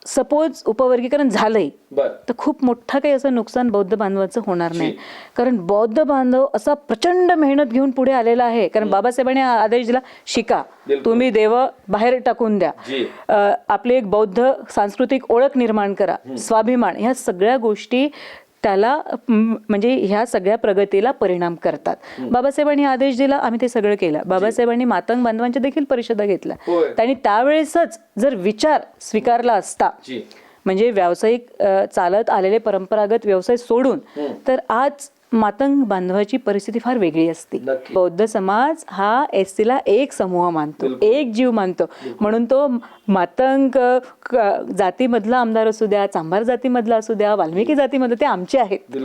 Suppose उपवर्गीकरण झालंय तर खूप मोठं काही असं नुकसान बौद्ध बांधवाचं होणार नाही, कारण बौद्ध बांधव असा प्रचंड मेहनत घेऊन पुढे आलेला आहे. कारण बाबासाहेबांनी आदेश दिला, शिका तुम्ही, देव बाहेर टाकून द्या, आपली एक बौद्ध सांस्कृतिक ओळख निर्माण करा, स्वाभिमान, ह्या सगळ्या गोष्टी त्याला म्हणजे ह्या सगळ्या प्रगतीला परिणाम करतात. बाबासाहेबांनी आदेश दिला, आम्ही ते सगळं केलं. बाबासाहेबांनी मातंग बांधवांच्या देखील परिषदा घेतल्या. त्यांनी त्यावेळेसच जर विचार स्वीकारला असता, म्हणजे व्यावसायिक चालत आलेले परंपरागत व्यवसाय सोडून, तर आज मातंग बांधवाची परिस्थिती फार वेगळी असती. बौद्ध समाज हा SC ला एक समूह मानतो, एक जीव मानतो, म्हणून तो मातंग जातीमधला आमदार असू द्या, चांभार जातीमधला असू द्या, वाल्मिकी जातीमधला, ते आमचे आहेत.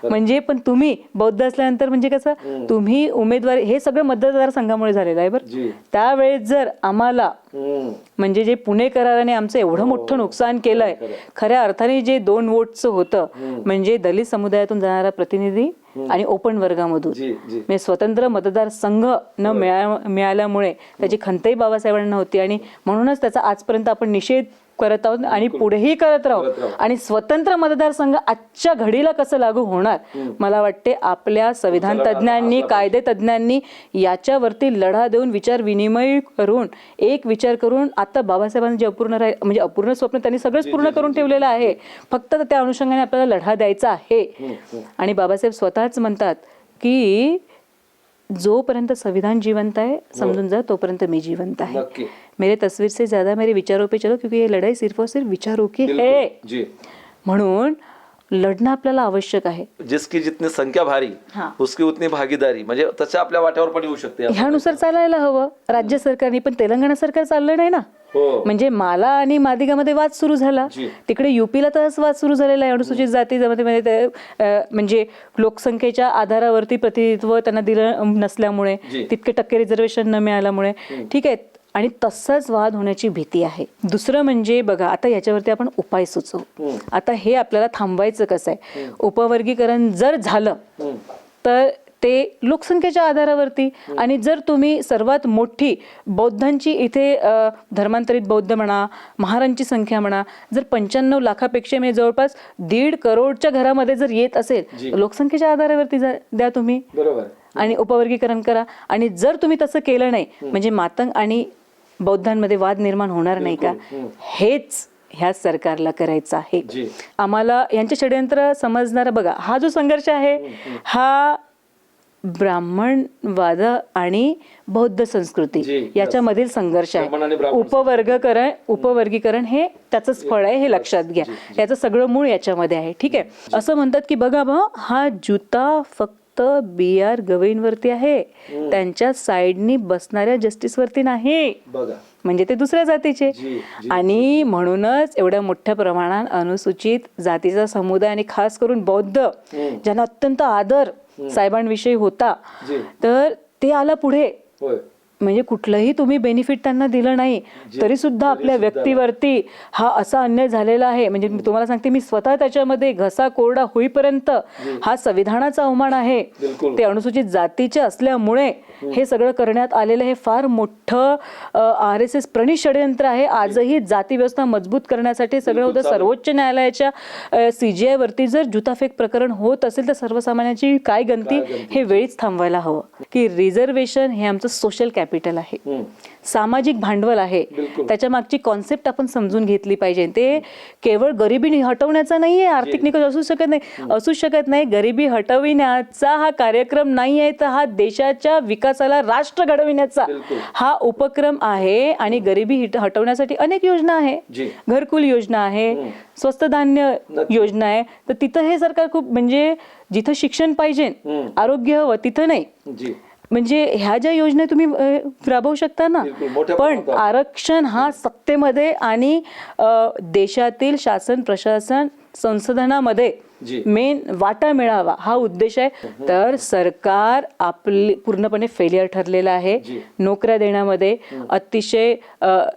म्हणजे पण तुम्ही बौद्ध असल्यानंतर म्हणजे कसं, तुम्ही उमेदवारी, हे सगळं मतदारसंघामुळे झालेलं आहे बरं. त्यावेळेस जर आम्हाला म्हणजे जे पुणे कराराने आमचं एवढं मोठं नुकसान केलंय, खऱ्या अर्थाने जे 2 वोटचं होतं, म्हणजे दलित समुदायातून जाणारा प्रतिनिधी आणि ओपन वर्गामधून, म्हणजे स्वतंत्र मतदारसंघ न मिळाल्यामुळे त्याची खंतही बाबासाहेबांना होती. आणि म्हणूनच त्याचा आजपर्यंत आपण निषेध करत आहोत आणि पुढेही करत राहू. आणि स्वतंत्र मतदारसंघ आजच्या घडीला कसं लागू होणार, मला वाटते आपल्या संविधान तज्ज्ञांनी, कायदे तज्ज्ञांनी याच्यावरती लढा देऊन, विचार विनिमय करून, एक विचार करून, आता बाबासाहेबांनी जे अपूर्ण म्हणजे अपूर्ण स्वप्न त्यांनी सगळंच पूर्ण करून ठेवलेलं आहे, फक्त त्या अनुषंगाने आपल्याला लढा द्यायचा आहे. आणि बाबासाहेब स्वतःच म्हणतात की जोपर्यंत संविधान जिवंत आहे, समजून जा, तोपर्यंत मी जिवंत आहे. मेरे तस्वीर से ज्यादा मेरे विचारों पे चलो, क्योंकि ये लढाई सिर्फ और सिर्फ विचारों की है. म्हणून लढणं आपल्याला आवश्यक आहे. जिसकी जितनी संख्या भारी उसकी उतनी भागीदारी, म्हणजे तसं आपल्या वाट्यावर पण येऊ शकते. ह्यानुसार चालायला हवं राज्य सरकारने, पण तेलंगणा सरकार चाललं नाही ना. म्हणजे माला आणि मादिगामध्ये वाद सुरू झाला, तिकडे युपीला तर वाद सुरू झालेला आहे. अनुसूचित जाती म्हणजे लोकसंख्येच्या आधारावरती प्रतिनिधित्व त्यांना दिलं नसल्यामुळे, तितके टक्के रिझर्वेशन न मिळाल्यामुळे, ठीक आहे. आणि तसाच वाद होण्याची भीती आहे. दुसरं म्हणजे बघा, आता याच्यावरती आपण उपाय सुचवू. आता हे आपल्याला थांबवायचं कसं आहे, उपवर्गीकरण जर झालं तर ते लोकसंख्येच्या आधारावरती, आणि जर तुम्ही सर्वात मोठी बौद्धांची इथे धर्मांतरित बौद्ध म्हणा, महारांची संख्या म्हणा, जर 95 लाखापेक्षा म्हणजे जवळपास 1.5 करोडच्या घरामध्ये जर येत असेल, लोकसंख्येच्या आधारावरती द्या तुम्ही, आणि उपवर्गीकरण करा. आणि जर तुम्ही तसं केलं नाही, म्हणजे मातंग आणि बौद्धांमध्ये वाद निर्माण होणार नाही का, हेच ह्या सरकारला करायचं आहे. आम्हाला यांचे षडयंत्र समजणारा, बघा, हा जो संघर्ष आहे हा ब्राह्मणवाद आणि बौद्ध संस्कृती याच्यामधील संघर्ष आहे. उपवर्गीकरण हे त्याचंच फळ आहे, हे लक्षात घ्या. याचं सगळं मूळ याच्यामध्ये आहे. ठीक आहे. असं म्हणतात की बघा हा जुता फक्त BR गवईंवरती आहे, त्यांच्या साईडनी बसणाऱ्या जस्टिसवरती नाही, म्हणजे ते दुसऱ्या जातीचे. आणि म्हणूनच एवढ्या मोठ्या प्रमाणात अनुसूचित जातीचा समुदाय आणि खास करून बौद्ध, ज्यांना अत्यंत आदर साहेबांविषयी होता, तर ते आला पुढे. म्हणजे कुठलंही तुम्ही बेनिफिट त्यांना दिलं नाही, तरी सुद्धा आपल्या व्यक्तीवरती हा असा अन्याय झालेला आहे. म्हणजे मी तुम्हाला सांगते, मी स्वतः त्याच्यामध्ये घसा कोरडा होईपर्यंत हा संविधानाचा अवमान आहे. ते अनुसूचित जातीचे असल्यामुळे हे सगळं करण्यात आलेलं हे फार मोठं RSS प्रणित षडयंत्र आहे. आजही जाती व्यवस्था मजबूत करण्यासाठी सगळं होतं. सर्वोच्च न्यायालयाच्या CJI वरती जर जुताफेक प्रकरण होत असेल तर सर्वसामान्यांची काय गंती, हे वेळीच थांबवायला हवं. की रिझर्वेशन हे आमचं सोशल कॅपिटल आहे, सामाजिक भांडवल आहे. त्याच्या मागची कॉन्सेप्ट आपण समजून घेतली पाहिजे. ते केवळ गरिबी हटवण्याचा नाहीये, आर्थिक निकष असू शकत नाही. गरिबी हटविण्याचा हा कार्यक्रम नाही आहे, तर हा देशाच्या विकासाला, राष्ट्र घडविण्याचा हा उपक्रम आहे. आणि गरिबी हटवण्यासाठी अनेक योजना आहे, घरकुल योजना आहे, स्वस्त धान्य योजना आहे. तर तिथं हे सरकार खूप, म्हणजे जिथं शिक्षण पाहिजे, आरोग्य हवं, तिथं नाही. म्हणजे ह्या ज्या योजना तुम्ही राबवू शकता ना, पण आरक्षण हा सत्तेमध्ये आणि देशातील शासन प्रशासन संसाधनामध्ये मेन वाटा मिळावा हा उद्देश आहे. तर सरकार आपली पूर्णपणे फेलियर ठरलेलं आहे. नोकऱ्या देण्यामध्ये अतिशय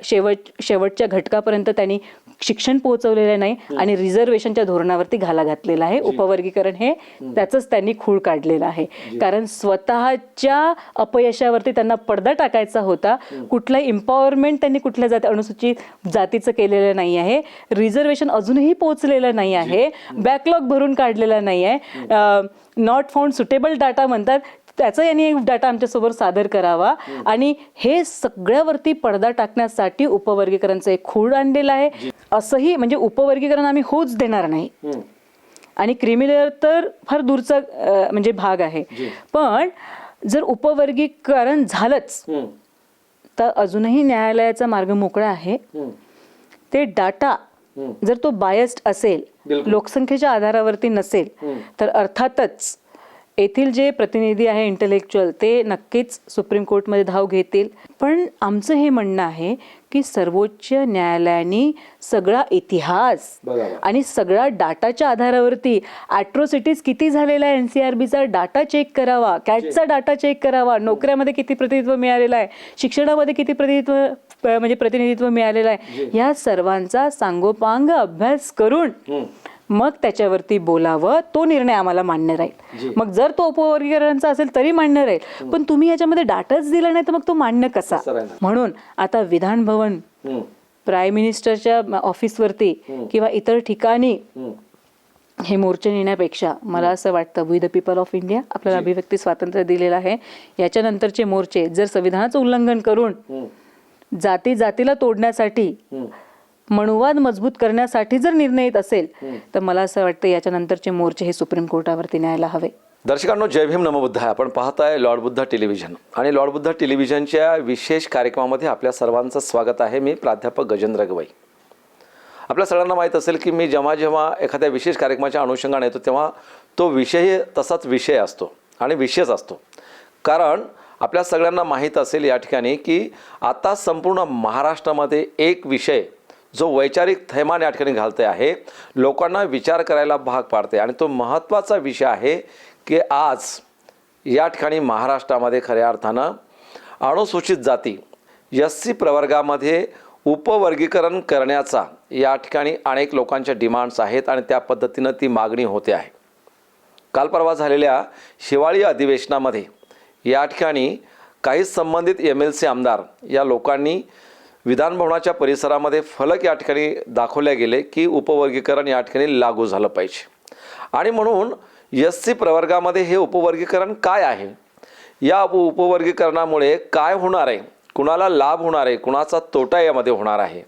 शेवटच्या घटकापर्यंत त्यांनी शिक्षण पोहोचवलेलं नाही आणि रिझर्वेशनच्या धोरणावरती घाला घातलेला आहे. उपवर्गीकरण हे त्याचंच त्यांनी खूळ काढलेलं आहे. कारण स्वतःच्या अपयशावरती त्यांना पडदा टाकायचा होता. कुठलं एम्पॉवरमेंट त्यांनी कुठल्या अनुसूचित जातीचं केलेलं नाही आहे. रिझर्वेशन अजूनही पोहोचलेलं नाही आहे. बॅकलॉग भरून काढलेला नाही आहे. नॉट फाउंड सुटेबल डाटा म्हणतात, त्याचा यांनी एक डाटा आमच्यासमोर सादर करावा. आणि हे सगळ्यावरती पडदा टाकण्यासाठी उपवर्गीकरणचं एक खूळ आणलेलं आहे. असंही म्हणजे उपवर्गीकरण आम्ही होऊच देणार नाही. आणि क्रिमिलेअर तर फार दूरचा म्हणजे भाग आहे. पण जर उपवर्गीकरण झालंच तर अजूनही न्यायालयाचा मार्ग मोकळा आहे. ते डाटा जर तो बायस्ड असेल, लोकसंख्येच्या आधारावरती नसेल, तर अर्थातच येथील जे प्रतिनिधी आहे इंटेलेक्च्युअल ते नक्कीच सुप्रीम कोर्टमध्ये धाव घेतील. पण आमचं हे म्हणणं आहे की सर्वोच्च न्यायालयाने सगळा इतिहास आणि सगळा डाटाच्या आधारावरती ॲट्रोसिटीज किती झालेला आहे NCRBचा डाटा चेक करावा, कॅटचा डाटा चेक करावा, नोकऱ्यामध्ये किती प्रतिनिधित्व मिळालेलं आहे, शिक्षणामध्ये किती प्रतिनिधित्व मिळालेलं आहे, ह्या सर्वांचा सांगोपांग अभ्यास करून मग त्याच्यावरती बोलावं. तो निर्णय आम्हाला मान्य राहील. मग जर तो उपवर्गीकरणचा असेल तरी मान्य राहील. पण तुम्ही याच्यामध्ये डाटाच दिला नाही तर मग तो मान्य कसा? म्हणून आता विधान भवन, प्राईम मिनिस्टरच्या ऑफिसवरती किंवा इतर ठिकाणी हे मोर्चे नेण्यापेक्षा मला असं वाटतं we the people of India, आपल्याला अभिव्यक्ती स्वातंत्र्य दिलेलं आहे, याच्यानंतरचे मोर्चे जर संविधानाचं उल्लंघन करून जाती जातीला तोडण्यासाठी, मनुवाद मजबूत करण्यासाठी जर निर्णय येत असेल तर मला असं वाटतं याच्यानंतरचे मोर्चे हे सुप्रीम कोर्टावरती न्यायला हवे. दर्शकांनो, जय भीम नमो बुद्धाय. आपण पाहताय लॉर्ड बुद्धा टेलिव्हिजन आणि लॉर्ड बुद्धा टेलिव्हिजनच्या विशेष कार्यक्रमामध्ये आपल्या सर्वांचं स्वागत आहे. मी प्राध्यापक गजेंद्र गवई. आपल्या सगळ्यांना माहीत असेल की मी जेव्हा एखाद्या विशेष कार्यक्रमाच्या अनुषंगाने येतो तेव्हा तो विषय तसाच विषय असतो आणि विषयच असतो. कारण आपल्या सगळ्यांना माहीत असेल या ठिकाणी की आता संपूर्ण महाराष्ट्रामध्ये एक विषय जो वैचारिक थैमान या ठिकाणी घालते आहे, लोकांना विचार करायला भाग पाडते आणि तो महत्त्वाचा विषय आहे की आज या ठिकाणी महाराष्ट्रामध्ये खऱ्या अर्थानं अनुसूचित जाती SC प्रवर्गामध्ये उपवर्गीकरण करण्याचा या ठिकाणी अनेक लोकांच्या डिमांड्स आहेत आणि त्या पद्धतीनं ती मागणी होते आहे. काल परवा झालेल्या हिवाळी अधिवेशनामध्ये या ठिकाणी काही संबंधित MLC आमदार या लोकांनी विधानभवनाच्या परिसरामध्ये फलक या ठिकाणी दाखवले गेले की उपवर्गीकरण या ठिकाणी लागू झालं पाहिजे. आणि म्हणून SC प्रवर्गामध्ये हे उपवर्गीकरण काय आहे, या उपवर्गीकरणामुळे काय होणार आहे, कुणाला लाभ होणार आहे, कुणाचा तोटा यामध्ये होणार आहे.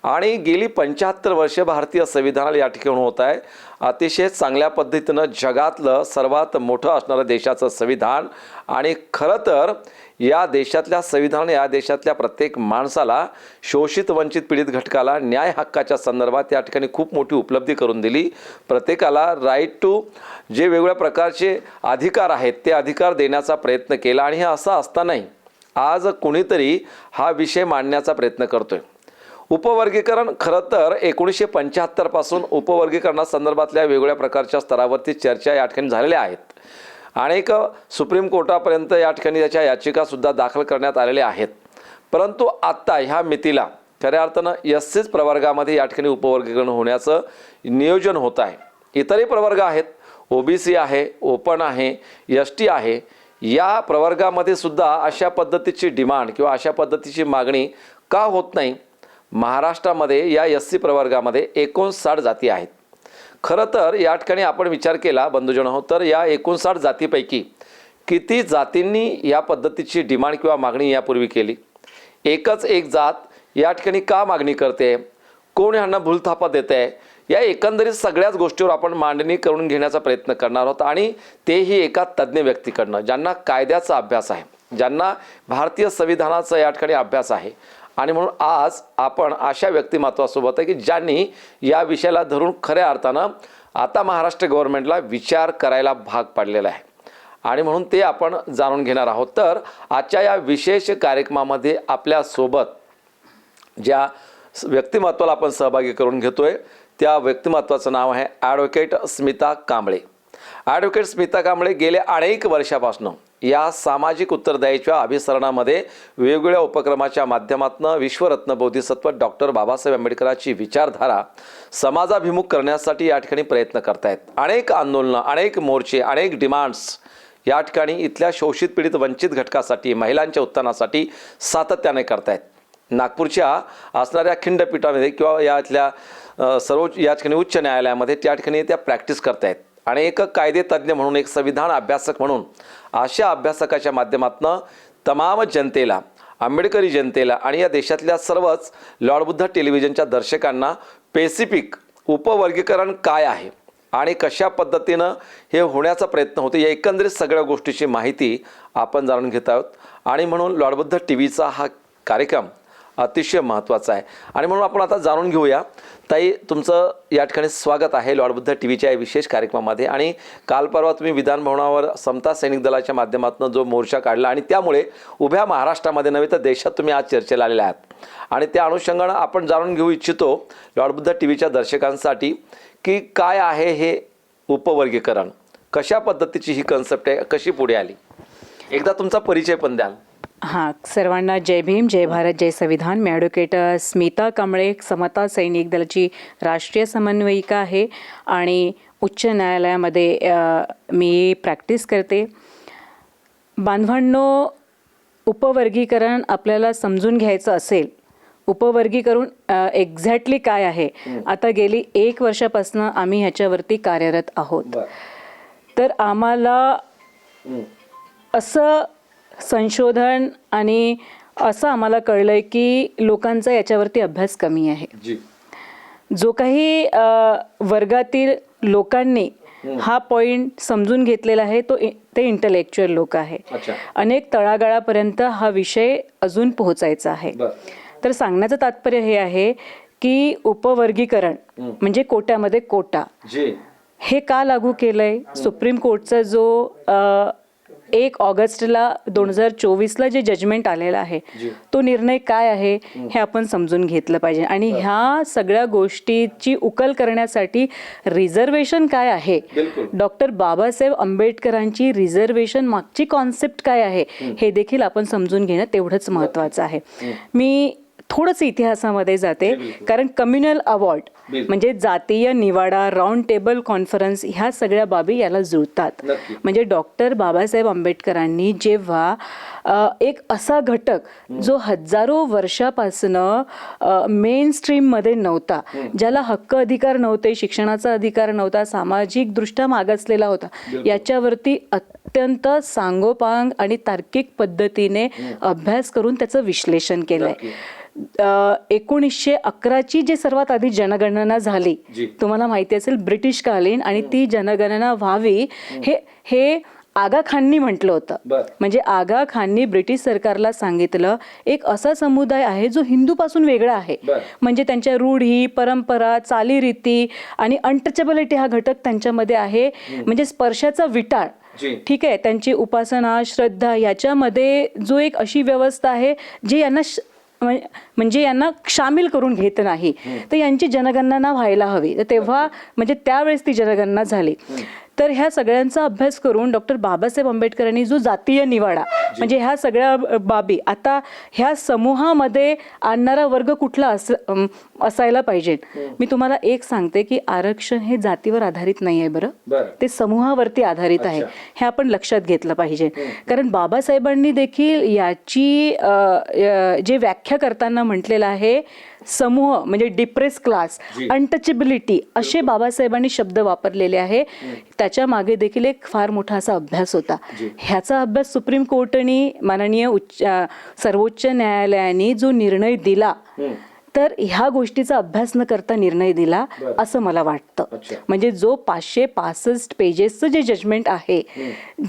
आणि गेली 75 वर्षे भारतीय संविधानाला या ठिकाणी होत आहे. अतिशय चांगल्या पद्धतीनं जगातलं सर्वात मोठं असणारं देशाचं संविधान आणि खरं तर या देशातल्या संविधानाने या देशातल्या प्रत्येक माणसाला, शोषित वंचित पीडित घटकाला न्याय हक्काच्या संदर्भात या ठिकाणी खूप मोठी उपलब्धी करून दिली. प्रत्येकाला राईट टू जे वेगवेगळ्या प्रकारचे अधिकार आहेत ते अधिकार देण्याचा प्रयत्न केला. आणि हे असं असतानाही आज कोणीतरी हा विषय मांडण्याचा प्रयत्न करतोय. उपवर्गीकरण खरं तर 1975 पासून उपवर्गीकरणासंदर्भातल्या वेगवेगळ्या प्रकारच्या स्तरावरती चर्चा या ठिकाणी झालेल्या आहेत. अनेक सुप्रीम कोर्टापर्यंत या ठिकाणी त्याच्या याचिकासुद्धा दाखल करण्यात आलेल्या आहेत. परंतु आत्ता ह्या मितीला खऱ्या अर्थानं SC प्रवर्गामध्ये या ठिकाणी उपवर्गीकरण होण्याचं नियोजन होत आहे. इतरही प्रवर्ग आहेत, OBC आहे, ओपन आहे, ST आहे. या प्रवर्गामध्ये सुद्धा अशा पद्धतीची डिमांड किंवा अशा पद्धतीची मागणी का होत नाही? महाराष्ट्रामध्ये या SC प्रवर्गामध्ये 59 जाती आहेत. खरं तर या ठिकाणी आपण विचार केला बंधुजन तर या 59 जातीपैकी किती जातींनी या पद्धतीची डिमांड किंवा मागणी यापूर्वी केली? एकच एक जात या ठिकाणी का मागणी करते? कोण ह्यांना भूलथापा देत आहे? या एकंदरीत सगळ्याच गोष्टीवर आपण मांडणी करून घेण्याचा प्रयत्न करणार आहोत. आणि तेही एका तज्ज्ञ व्यक्तीकडनं ज्यांना कायद्याचा अभ्यास आहे, ज्यांना भारतीय संविधानाचा या ठिकाणी अभ्यास आहे. आणि म्हणून आज आपण अशा व्यक्तिमत्वासोबत आहे की ज्यांनी या विषयाला धरून खऱ्या अर्थानं आता महाराष्ट्र गव्हर्नमेंटला विचार करायला भाग पाडलेला आहे. आणि म्हणून ते आपण जाणून घेणार आहोत. तर आजच्या या विशेष कार्यक्रमामध्ये आपल्यासोबत ज्या व्यक्तिमत्वाला आपण सहभागी करून घेतोय त्या व्यक्तिमत्वाचं नाव आहे ॲडव्होकेट स्मिता कांबळे. ॲडव्होकेट स्मिता कांबळे गेल्या अनेक वर्षापासून या सामाजिक उत्तरदायीच्या अभिसरणामध्ये वेगवेगळ्या उपक्रमाच्या माध्यमातून विश्वरत्न बोधिसत्व डॉक्टर बाबासाहेब आंबेडकरांची विचारधारा समाजाभिमुख करण्यासाठी या ठिकाणी प्रयत्न करतायत. अनेक आंदोलनं, अनेक मोर्चे, अनेक डिमांड्स या ठिकाणी इथल्या शोषित पीडित वंचित घटकासाठी, महिलांच्या उत्थानासाठी सातत्याने करतायत. नागपूरच्या असणाऱ्या खंडपीठामध्ये किंवा या इथल्या सर्वोच्च या ठिकाणी उच्च न्यायालयामध्ये त्या ठिकाणी त्या प्रॅक्टिस करतायत. आणि एक कायदे तज्ज्ञ म्हणून, एक संविधान अभ्यासक म्हणून अशा अभ्यासकाच्या माध्यमातून तमाम जनतेला, आंबेडकरी जनतेला आणि या देशातल्या सर्वच लॉर्ड बुद्धा टेलिव्हिजनच्या दर्शकांना स्पेसिफिक उपवर्गीकरण काय आहे आणि कशा पद्धतीनं हे होण्याचा प्रयत्न होतो, या एकंदरीत सगळ्या गोष्टीची माहिती आपण जाणून घेत आहोत. आणि म्हणून लॉर्ड बुद्धा टी व्हीचा हा कार्यक्रम अतिशय महत्त्वाचा आहे. आणि म्हणून आपण आता जाणून घेऊया. ताई, तुमचं या ठिकाणी स्वागत आहे लॉर्ड बुद्धा टी व्हीच्या या विशेष कार्यक्रमामध्ये. आणि काल परवा तुम्ही विधानभवनावर समता सैनिक दलाच्या माध्यमातून जो मोर्चा काढला आणि त्यामुळे उभ्या महाराष्ट्रामध्ये नव्हे तर देशात तुम्ही आज चर्चेला आलेले आहात. आणि त्या अनुषंगानं आपण जाणून घेऊ इच्छितो लॉर्ड बुद्धा टी व्हीच्या दर्शकांसाठी की काय आहे हे उपवर्गीकरण, कशा पद्धतीची ही कन्सेप्ट आहे, कशी पुढे आली, एकदा तुमचा परिचय पण द्याल. हां, सर्वांना जय भीम, जय भारत, जय संविधान. मी ॲडव्होकेट स्मिता कांबळे, समता सैनिक दलाची राष्ट्रीय समन्वयिका आहे आणि उच्च न्यायालयामध्ये मी प्रॅक्टिस करते. बांधवांनो, उपवर्गीकरण आपल्याला समजून घ्यायचं असेल, उपवर्गीकरण एक्झॅक्टली काय आहे, आता गेली 1 वर्षापासून आम्ही ह्याच्यावरती कार्यरत आहोत. तर आम्हाला असं संशोधन आणि असं आम्हाला कळलंय की लोकांचा याच्यावरती अभ्यास कमी आहे. जो काही वर्गातील लोकांनी हा पॉइंट समजून घेतलेला आहे ते इंटलेक्च्युअल लोक आहे. अनेक तळागाळापर्यंत हा विषय अजून पोहोचायचा आहे. तर सांगण्याचं तात्पर्य हे आहे की उपवर्गीकरण म्हणजे कोट्यामध्ये कोटा हे का लागू केलंय. सुप्रीम कोर्टचा जो 1 ऑगस्टला 2024ला जे जजमेंट आलेला आहे तो निर्णय काय आहे हे आपण समजून घेतलं पाहिजे. आणि ह्या सगळ्या गोष्टीची उकल करण्यासाठी रिझर्वेशन काय आहे, डॉक्टर बाबासाहेब आंबेडकरांची रिझर्वेशन मागची कॉन्सेप्ट काय आहे हे देखील आपण समजून घेणं तेवढंच महत्त्वाचं आहे. मी थोडंसं इतिहासामध्ये जाते, कारण कम्युनल अवॉर्ड म्हणजे जातीय निवाडा, राऊंड टेबल कॉन्फरन्स ह्या सगळ्या बाबी याला जुळतात. म्हणजे डॉक्टर बाबासाहेब आंबेडकरांनी जेव्हा एक असा घटक जो हजारो वर्षापासनं मेन स्ट्रीममध्ये नव्हता, ज्याला हक्क अधिकार नव्हते, शिक्षणाचा अधिकार नव्हता, सामाजिक दृष्ट्या मागासलेला होता, याच्यावरती अत्यंत सांगोपांग आणि तार्किक पद्धतीने अभ्यास करून त्याचं विश्लेषण केलंय. 1911ची जे सर्वात आधी जनगणना झाली, तुम्हाला माहिती असेल, ब्रिटिश कालीन, आणि ती जनगणना व्हावी हे आगा खाननी म्हटलं होतं. म्हणजे आगा खाननी ब्रिटिश सरकारला सांगितलं एक असा समुदाय आहे जो हिंदूपासून वेगळा आहे, म्हणजे त्यांच्या रूढी, परंपरा, चालीरीती आणि अनटचेबिलिटी हा घटक त्यांच्यामध्ये आहे, म्हणजे स्पर्शाचा विटाळ, ठीक आहे, त्यांची उपासना, श्रद्धा, याच्यामध्ये जो एक अशी व्यवस्था आहे जी यांना म्हणजे यांना शामिल करून घेत नाही. तर यांची जनगणना व्हायला हवी. तर तेव्हा म्हणजे त्यावेळेस ती जनगणना झाली. तर ह्या सगळ्यांचा अभ्यास करून डॉक्टर बाबासाहेब आंबेडकरांनी जो जातीय निवाडा म्हणजे ह्या सगळ्या बाबी, आता ह्या समूहामध्ये आणणारा वर्ग कुठला असायला पाहिजे. मी तुम्हाला एक सांगते की आरक्षण हे जातीवर आधारित नाही आहे, बरं, ते समूहावरती आधारित आहे. हे आपण लक्षात घेतलं पाहिजे. कारण बाबासाहेबांनी देखील याची जे व्याख्या करताना म्हटलेलं आहे, समूह म्हणजे डिप्रेस क्लास, अनटचेबिलिटी असे बाबासाहेबांनी शब्द वापरलेले आहे. त्याच्या मागे देखील एक फार मोठा असा अभ्यास होता. ह्याचा अभ्यास सुप्रीम कोर्टाने, माननीय सर्वोच्च न्यायालयाने जो निर्णय दिला, तर ह्या गोष्टीचा अभ्यास न करता निर्णय दिला असं मला वाटतं. म्हणजे जो 565 पेजेसचं जे जजमेंट आहे,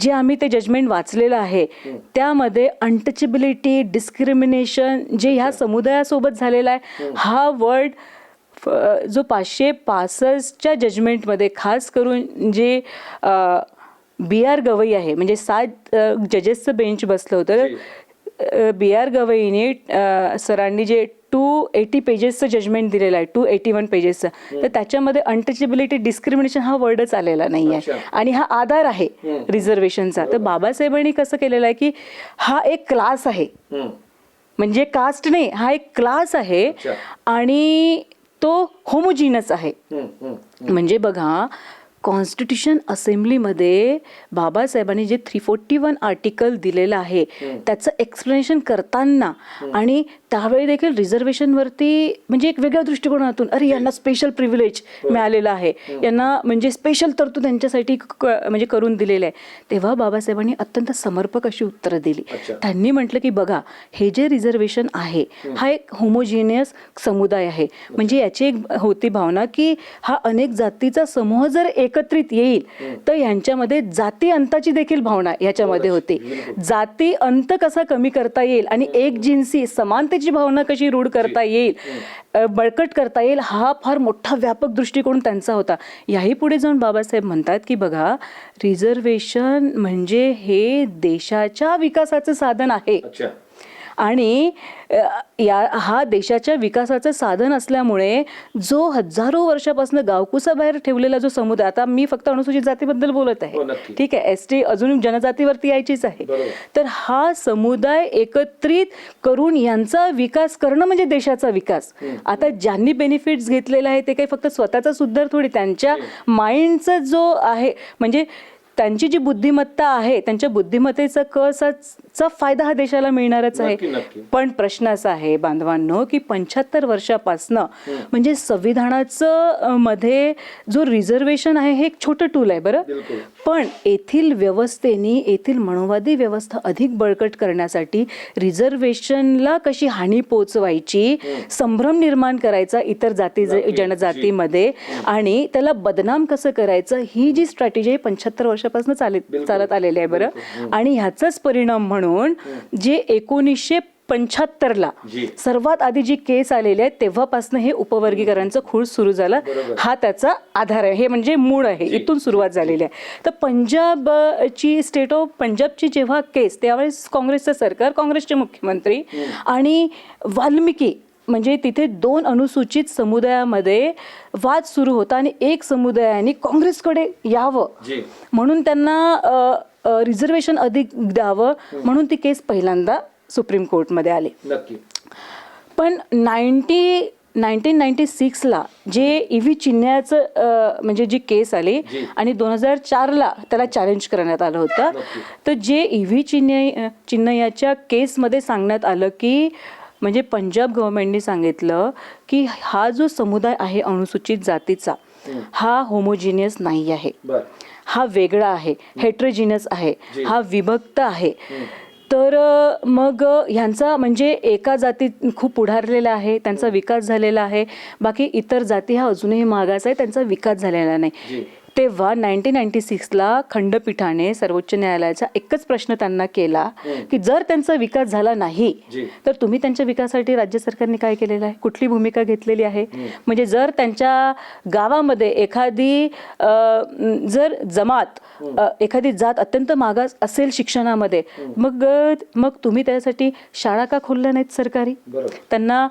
जे आम्ही ते जजमेंट वाचलेलं आहे, त्यामध्ये अनटचेबिलिटी, डिस्क्रिमिनेशन जे ह्या समुदायासोबत झालेला आहे, हा वर्ड जो 565च्या जजमेंटमध्ये खास करून जे BR गवई आहे, म्हणजे 7 जजेसचं बेंच बसलं होतं, BR गवईने सरांनी जे 280 पेजेसचं जजमेंट दिलेलं आहे, 281 पेजेसचं. तर त्याच्यामध्ये अनटचेबिलिटी डिस्क्रिमिनेशन हा वर्डच आलेला नाही आहे आणि हा आधार आहे रिझर्वेशनचा. तर बाबासाहेबांनी कसं केलेलं आहे की हा एक क्लास आहे, म्हणजे कास्ट नाही, हा एक क्लास आहे आणि तो होमोजिनस आहे. म्हणजे बघा, कॉन्स्टिट्यूशन असेंब्लीमध्ये बाबासाहेबांनी जे 341 आर्टिकल दिलेलं आहे त्याचं एक्सप्लेनेशन करताना आणि त्यावेळी देखील रिझर्वेशनवरती म्हणजे एक वेगळ्या दृष्टिकोनातून, अरे यांना स्पेशल प्रिव्हिलेज मिळालेलं आहे, यांना म्हणजे स्पेशल तरतूद त्यांच्यासाठी म्हणजे करून दिलेलं आहे. तेव्हा बाबासाहेबांनी अत्यंत समर्पक अशी उत्तरं दिली. त्यांनी म्हटलं की बघा, हे जे रिझर्वेशन आहे हा एक होमोजिनियस समुदाय आहे. म्हणजे याची एक होती भावना की हा अनेक जातीचा समूह जर एकत्रित येईल तर यांच्यामध्ये जाती अंताची देखील भावना याच्यामध्ये होती. जाती अंत कसा कमी करता येईल आणि एक जिन्सी समानतेची भावना कशी रूढ करता येईल, बळकट करता येईल, हा फार मोठा व्यापक दृष्टिकोन त्यांचा होता. याही पुढे जाऊन बाबासाहेब म्हणतात की बघा, रिझर्वेशन म्हणजे हे देशाच्या विकासाचं साधन आहे आणि हा देशाच्या विकासाचं साधन असल्यामुळे जो हजारो वर्षापासून गावकुसाबाहेर ठेवलेला जो समुदाय, आता मी फक्त अनुसूचित जातीबद्दल बोलत आहे, ठीक आहे, ST अजून जनजातीवरती यायचीच आहे, तर हा समुदाय एकत्रित करून यांचा विकास करणं म्हणजे देशाचा विकास. आता ज्यांनी बेनिफिट्स घेतलेले आहे ते काही फक्त स्वतःचा सुधार थोडी, त्यांच्या माइंडचा जो आहे म्हणजे त्यांची जी बुद्धिमत्ता आहे, त्यांच्या बुद्धिमत्तेचा कसाचा फायदा हा देशाला मिळणारच आहे. पण प्रश्न असा आहे बांधवांनो की 75 वर्षापासनं म्हणजे संविधानाचं मध्ये जो रिझर्वेशन आहे हे एक छोटं टूल आहे बरं, पण येथील व्यवस्थेने येथील मनोवादी व्यवस्था अधिक बळकट करण्यासाठी रिझर्वेशनला कशी हानी पोचवायची, संभ्रम निर्माण करायचा इतर जाती जनजातीमध्ये आणि त्याला बदनाम कसं करायचं, ही जी स्ट्रॅटेजी 75 वर्षापासून चालत आलेली आहे बरं. आणि ह्याचाच परिणाम म्हणून जे 1975ला सर्वात आधी जी केस आलेली आहे तेव्हापासून हे उपवर्गीकरणाचं खूळ सुरू झालं. हा त्याचा आधार आहे, हे म्हणजे मूळ आहे, इथून सुरुवात झालेली आहे. तर पंजाबची स्टेट ऑफ पंजाबची जेव्हा केस, त्यावेळेस काँग्रेसचं सरकार, काँग्रेसचे मुख्यमंत्री आणि वाल्मिकी म्हणजे तिथे 2 अनुसूचित समुदायामध्ये वाद सुरू होता आणि एक समुदायाने काँग्रेसकडे यावं म्हणून त्यांना रिझर्वेशन अधिक द्यावं म्हणून ती केस पहिल्यांदा सुप्रीम कोर्टमध्ये आली. पण 1996ला जे EV चिन्हाचं म्हणजे जी केस आली आणि 2004ला त्याला चॅलेंज करण्यात आलं होतं. तर जे EV चिन्ह याच्या केसमध्ये सांगण्यात आलं की म्हणजे पंजाब गव्हर्नमेंटने सांगितलं की हा जो समुदाय आहे अनुसूचित जातीचा हा होमोजिनियस नाही आहे, हा वेगळा आहे, हेट्रोजिनियस आहे, हा विभक्त आहे. तर मग ह्यांचा म्हणजे एका जातीत खूप पुढारलेला आहे, त्यांचा विकास झालेला आहे, बाकी इतर जाती हा अजूनही मागास आहे, त्यांचा विकास झालेला नाही. तेव्हा 1996ला खंडपीठाने सर्वोच्च न्यायालयाचा एकच प्रश्न त्यांना केला की जर त्यांचा विकास झाला नाही तर तुम्ही त्यांच्या विकासासाठी राज्य सरकारने काय केलेलं आहे, कुठली भूमिका घेतलेली आहे. म्हणजे जर त्यांच्या गावामध्ये एखादी जर जमात, एखादी जात अत्यंत मागास असेल शिक्षणामध्ये, मग तुम्ही त्यासाठी शाळा का खोलल्या नाहीत सरकारी, त्यांना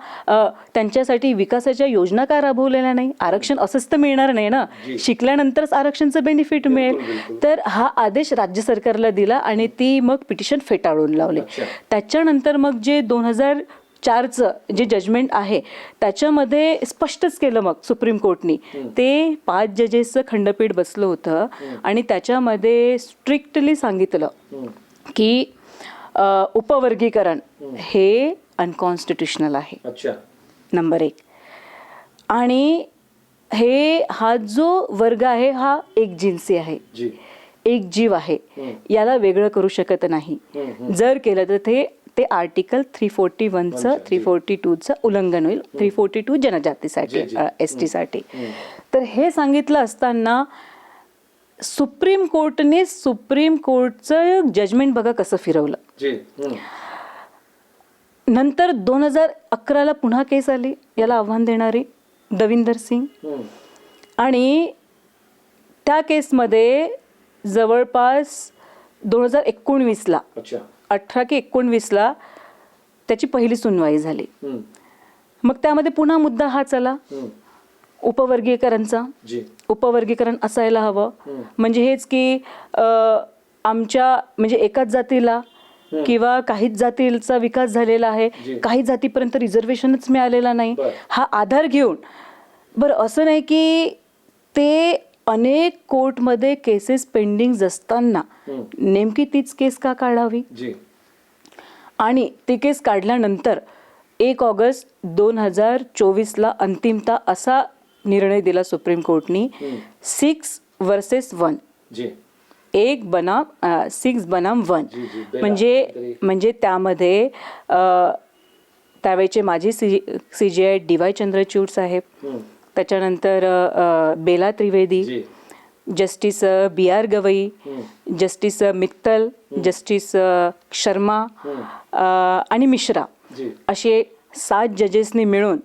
त्यांच्यासाठी विकासाच्या योजना का राबवलेल्या नाही. आरक्षण असंच तर मिळणार नाही ना, शिकल्यानंतर आरक्षणचं बेनिफिट मिळेल. तर हा आदेश राज्य सरकारला दिला आणि ती मग पिटिशन फेटाळून लावली. त्याच्यानंतर मग जे 2004चं जे जजमेंट आहे त्याच्यामध्ये स्पष्टच केलं मग सुप्रीम कोर्टनी, ते 5 जजेसचं खंडपीठ बसलं होतं आणि त्याच्यामध्ये स्ट्रिक्टली सांगितलं की उपवर्गीकरण हे अनकॉन्स्टिट्युशनल आहे, नंबर 1. आणि हा जो वर्ग आहे हा एक जिन्सी आहे, एक जीव आहे, याला वेगळं करू शकत नाही. जर केलं तर ते आर्टिकल 341चं 342चं उल्लंघन होईल, 342 जनजातीसाठी, ST साठी. तर हे सांगितलं असताना सुप्रीम कोर्टचं जजमेंट बघा कसं फिरवलं. नंतर 2011ला पुन्हा केस आली याला आव्हान देणारी, दविंदर सिंग, आणि त्या केसमध्ये जवळपास 2019ला 18 की 19ला त्याची पहिली सुनवाई झाली. मग त्यामध्ये पुन्हा मुद्दा हा चला उपवर्गीकरणचा. उपवर्गीकरण असायला हवं. म्हणजे हेच की आमच्या म्हणजे एकाच जातीला किंवा काहीच जातीचा विकास झालेला आहे, काही जातीपर्यंत रिझर्वेशनच मिळालेला नाही, हा आधार घेऊन. बरं, असं नाही की ते अनेक कोर्टमध्ये केसेस पेंडिंग असताना नेमकी तीच केस का काढावी. आणि ती केस काढल्यानंतर 1 ऑगस्ट 2024ला अंतिमता असा निर्णय दिला सुप्रीम कोर्टनी, 6 वर्सेस 1, 1 बनाम 6 बनाम 1. म्हणजे त्यामध्ये त्यावेळेचे माजी CJI DY चंद्रचूड साहेब, त्याच्यानंतर Bela Trivedi, justice BR Gavai, justice Mittal, justice Sharma आणि मिश्रा असे 7 जजेसनी मिळून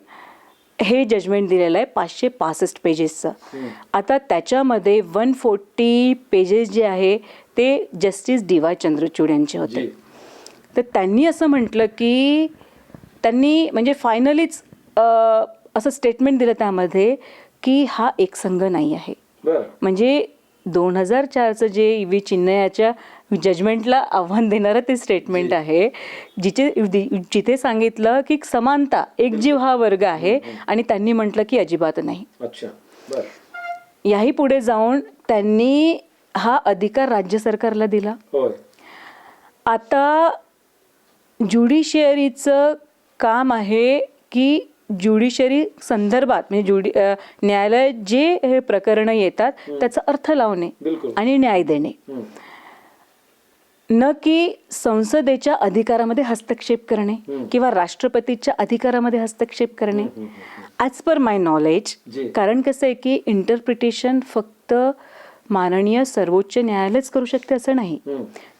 हे जजमेंट दिलेलं आहे 565 पेजेसचं. आता त्याच्यामध्ये 140 पेजेस जे आहे ते जस्टिस DY चंद्रचूड यांचे होते. तर त्यांनी असं म्हटलं की त्यांनी म्हणजे फायनलीच असं स्टेटमेंट दिलं त्यामध्ये की हा एकसंघ नाही आहे. म्हणजे 2004चं जे EV चिन्नयाच्या जजमेंटला आव्हान देणारं ते स्टेटमेंट आहे, जिथे सांगितलं की समानता, एकजीव हा वर्ग आहे, आणि त्यांनी म्हटलं की अजिबात नाही. याही पुढे जाऊन त्यांनी हा अधिकार राज्य सरकारला दिला. आता ज्युडिशियरीचं काम आहे की ज्युडिशरी संदर्भात म्हणजे न्यायालय जे हे प्रकरणं येतात त्याचा अर्थ लावणे आणि न्याय देणे, न की संसदेच्या अधिकारामध्ये हस्तक्षेप करणे किंवा राष्ट्रपतीच्या अधिकारामध्ये हस्तक्षेप करणे. ॲज पर माय नॉलेज, कारण कसं आहे की इंटरप्रिटेशन फक्त माननीय सर्वोच्च न्यायालयच करू शकते असं नाही,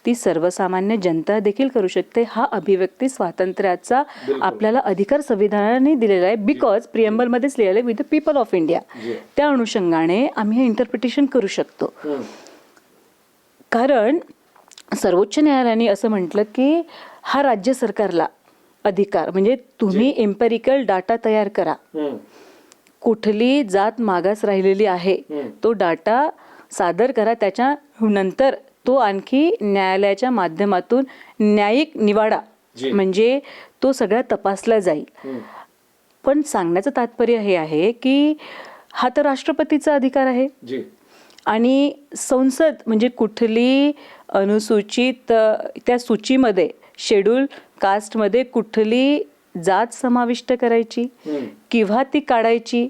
ती सर्वसामान्य जनता देखील करू शकते. हा अभिव्यक्ती स्वातंत्र्याचा आपल्याला अधिकार संविधानाने दिलेला आहे, बिकॉज प्रिएम्बलमध्येच लिहिलेलं आहे with the people of India. त्या अनुषंगाने आम्ही हे इंटरप्रिटेशन करू शकतो. कारण सर्वोच्च न्यायालयाने असं म्हटलं की हा राज्य सरकारला अधिकार, म्हणजे तुम्ही एम्पेरिकल डाटा तयार करा, कुठली जात मागास राहिलेली आहे तो डाटा सादर करा, त्याच्यानंतर तो आणखी न्यायालयाच्या माध्यमातून न्यायिक निवाडा म्हणजे तो सगळा तपासला जाईल. पण सांगण्याचं तात्पर्य हे आहे की हा तर राष्ट्रपतीचा अधिकार आहे, आणि संसद म्हणजे कुठली अनुसूचित त्या सूचीमध्ये शेड्यूल कास्टमध्ये कुठली जात समाविष्ट करायची किंवा ती काढायची,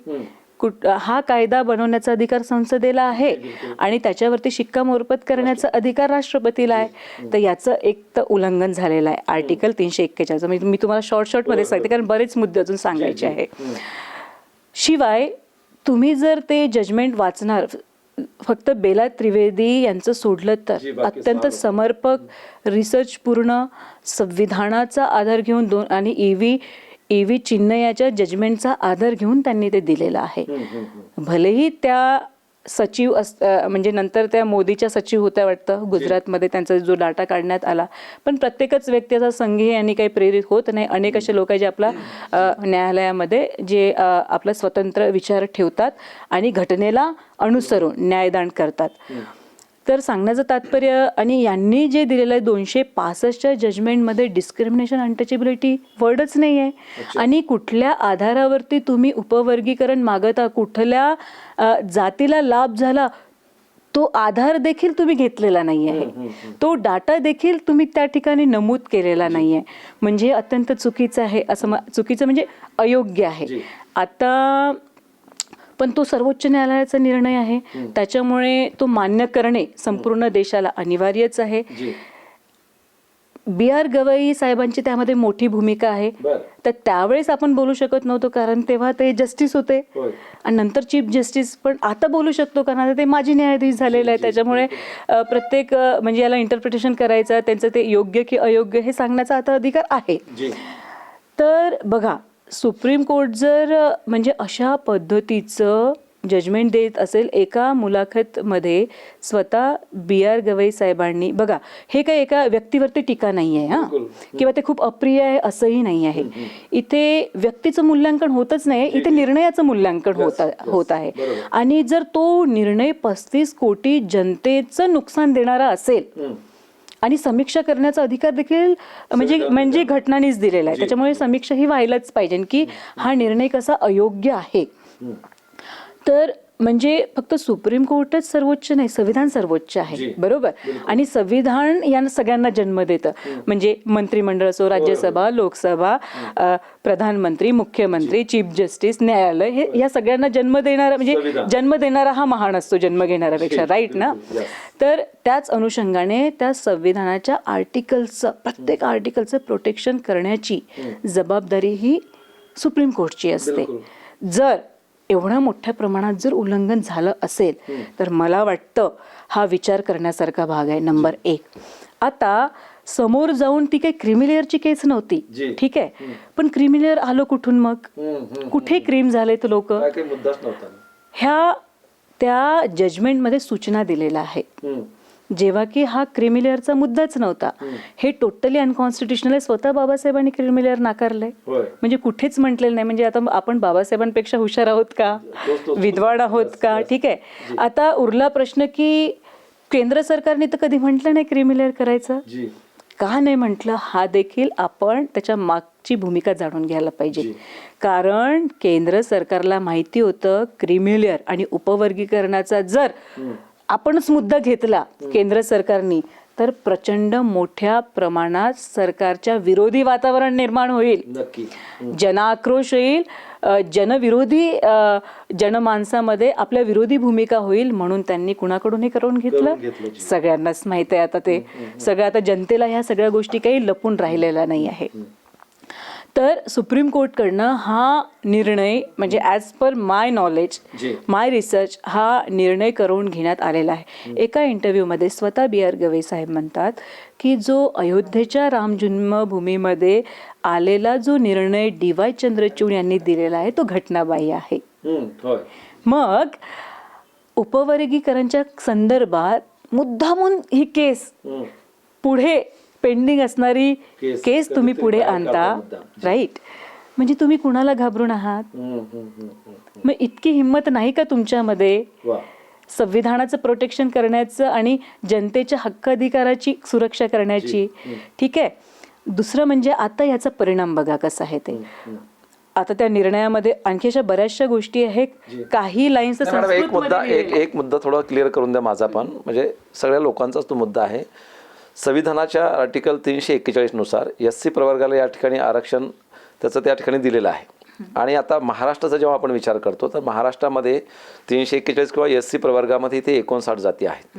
हा कायदा बनवण्याचा अधिकार संसदेला आहे आणि त्याच्यावरती शिक्कामोर्तब करण्याचा अधिकार राष्ट्रपतीला आहे. तर याचं एक तर उल्लंघन झालेलं आहे आर्टिकल 341. मी तुम्हाला शॉर्टमध्ये सांगते कारण बरेच मुद्दे अजून सांगायचे आहे. शिवाय तुम्ही जर ते जजमेंट वाचणार फक्त बेला त्रिवेदी यांचं सोडलं तर अत्यंत समर्पक रिसर्च पूर्ण संविधानाचा आधार घेऊन आणि EV चिन्नयाच्या जजमेंटचा आधार घेऊन त्यांनी ते दिलेलं आहे. भलेही त्या सचिव म्हणजे नंतर त्या मोदीच्या सचिव होत्या वाटतं गुजरातमध्ये, त्यांचा जो डाटा काढण्यात आला, पण प्रत्येकच व्यक्तीचा संघीय यांनी काही प्रेरित होत नाही. अनेक असे लोक जे आपला न्यायालयामध्ये जे आपला स्वतंत्र विचार ठेवतात आणि घटनेला अनुसरून न्यायदान करतात. तर सांगण्याचं तात्पर्य, आणि यांनी जे दिलेलं आहे 265च्या जजमेंटमध्ये डिस्क्रिमिनेशन अनटचेबिलिटी वर्डच नाही आहे. आणि कुठल्या आधारावरती तुम्ही उपवर्गीकरण मागता, कुठल्या जातीला लाभ झाला तो आधार देखील तुम्ही घेतलेला नाही आहे, तो डाटा देखील तुम्ही त्या ठिकाणी नमूद केलेला नाही आहे. म्हणजे अत्यंत चुकीचं आहे, असं चुकीचं म्हणजे अयोग्य आहे. आता पण तो सर्वोच्च न्यायालयाचा निर्णय आहे, त्याच्यामुळे तो मान्य करणे संपूर्ण देशाला अनिवार्यच आहे. BR गवई साहेबांची त्यामध्ये मोठी भूमिका आहे. तर त्यावेळेस आपण बोलू शकत नव्हतो कारण तेव्हा ते जस्टिस होते आणि नंतर चीफ जस्टिस, पण आता बोलू शकतो कारण ते माजी न्यायाधीश झालेले आहे. त्याच्यामुळे प्रत्येक म्हणजे याला इंटरप्रिटेशन करायचं, त्यांचं ते योग्य की अयोग्य हे सांगण्याचा आता अधिकार आहे. तर बघा, सुप्रीम कोर्ट जर म्हणजे अशा पद्धतीचं जजमेंट देत असेल, एका मुलाखतमध्ये स्वतः B.R. गवई साहेबांनी, बघा हे काही एका व्यक्तीवरती टीका नाही आहे हां, किंवा ते खूप अप्रिय आहे असंही नाही आहे. इथे व्यक्तीचं मूल्यांकन होतच नाही, इथे निर्णयाचं मूल्यांकन होत आहे. आणि जर तो निर्णय 35 कोटी जनतेचं नुकसान देणारा असेल आणि समीक्षा करण्याचा अधिकार देखील म्हणजे घटनांनीच दिलेला आहे, त्याच्यामुळे समीक्षा ही व्हायलाच पाहिजे की हा निर्णय कसा अयोग्य आहे. तर म्हणजे फक्त सुप्रीम कोर्टच सर्वोच्च नाही, संविधान सर्वोच्च आहे, बरोबर. आणि संविधान या सगळ्यांना जन्म देतं, म्हणजे मंत्रिमंडळ असो, राज्यसभा, लोकसभा, प्रधानमंत्री, मुख्यमंत्री, चीफ जस्टिस, न्यायालय, हे या सगळ्यांना जन्म देणारा, म्हणजे जन्म देणारा हा महान असतो जन्म घेणाऱ्यापेक्षा, राईट ना. तर त्याच अनुषंगाने त्या संविधानाच्या आर्टिकल्सचं, प्रत्येक आर्टिकलचं प्रोटेक्शन करण्याची जबाबदारी ही सुप्रीम कोर्टची असते. जर एवढ्या मोठ्या प्रमाणात जर उल्लंघन झालं असेल तर मला वाटतं हा विचार करण्यासारखा भाग आहे. नंबर 1, आता समोर जाऊन ती काही क्रिमिलेअरची केस नव्हती, ठीक आहे, पण क्रिमिलेअर आलं कुठून, मग कुठे क्रीम झाले तर लोक, ह्या त्या जजमेंटमध्ये सूचना दिलेल्या आहेत, जेव्हा की हा क्रिमिलेअरचा मुद्दाच नव्हता. हे टोटली अनकॉन्स्टिट्युशनल आहे. स्वतः बाबासाहेबांनी क्रिमिलेअर नाकारलंय, म्हणजे कुठेच म्हटलेलं नाही. म्हणजे आता आपण बाबासाहेबांपेक्षा हुशार आहोत का, विद्वान आहोत का, ठीक आहे. आता उरला प्रश्न की केंद्र सरकारने तर कधी म्हटलं नाही क्रिमिलेअर करायचं, का नाही म्हटलं, हा देखील आपण त्याच्या मागची भूमिका जाणून घ्यायला पाहिजे. कारण केंद्र सरकारला माहिती होतं क्रिमिलेअर आणि उपवर्गीकरणाचा जर आपणच मुद्दा घेतला केंद्र सरकारने तर प्रचंड मोठ्या प्रमाणात सरकारच्या विरोधी वातावरण निर्माण होईल, जनाक्रोश होईल, जनविरोधी जनमानसामध्ये आपल्या विरोधी भूमिका होईल. म्हणून त्यांनी कुणाकडून हे करून घेतलं, सगळ्यांनाच माहित आहे. आता ते सगळं, आता जनतेला ह्या सगळ्या गोष्टी काही लपून राहिलेल्या नाही आहे. तर सुप्रीम कोर्टकडनं हा निर्णय, म्हणजे ॲज पर माय नॉलेज, माय रिसर्च, हा निर्णय करून घेण्यात आलेला आहे. एका इंटरव्ह्यूमध्ये स्वतः B.R. गवई साहेब म्हणतात की जो अयोध्येच्या राम जन्मभूमीमध्ये आलेला जो निर्णय D.Y. चंद्रचूड यांनी दिलेला आहे तो घटनाबाह्य आहे. मग उपवर्गीकरणच्या संदर्भात मुद्दामून ही केस पुढे पेंडिंग असणारी केस तुम्ही पुढे आणता, राईट. म्हणजे तुम्ही कुणाला घाबरून आहात, मग इतकी हिंमत नाही का तुमच्यामध्ये संविधानाचं प्रोटेक्शन करण्याचं आणि जनतेच्या हक्क अधिकाराची सुरक्षा करण्याची, ठीक आहे. दुसरं म्हणजे आता याचा परिणाम बघा कसा आहे ते. आता त्या निर्णयामध्ये आणखी अशा बऱ्याचशा गोष्टी आहेत, काही लाईन्स एक मुद्दा थोडा क्लिअर करून द्या माझा पण, म्हणजे सगळ्या लोकांचाच तो मुद्दा आहे. संविधानाच्या आर्टिकल 341 नुसार SC प्रवर्गाला या ठिकाणी आरक्षण त्याचं त्या ठिकाणी दिलेलं आहे. आणि आता महाराष्ट्राचा जेव्हा आपण विचार करतो तर महाराष्ट्रामध्ये 341 किंवा SC प्रवर्गामध्ये इथे 59 जाती आहेत.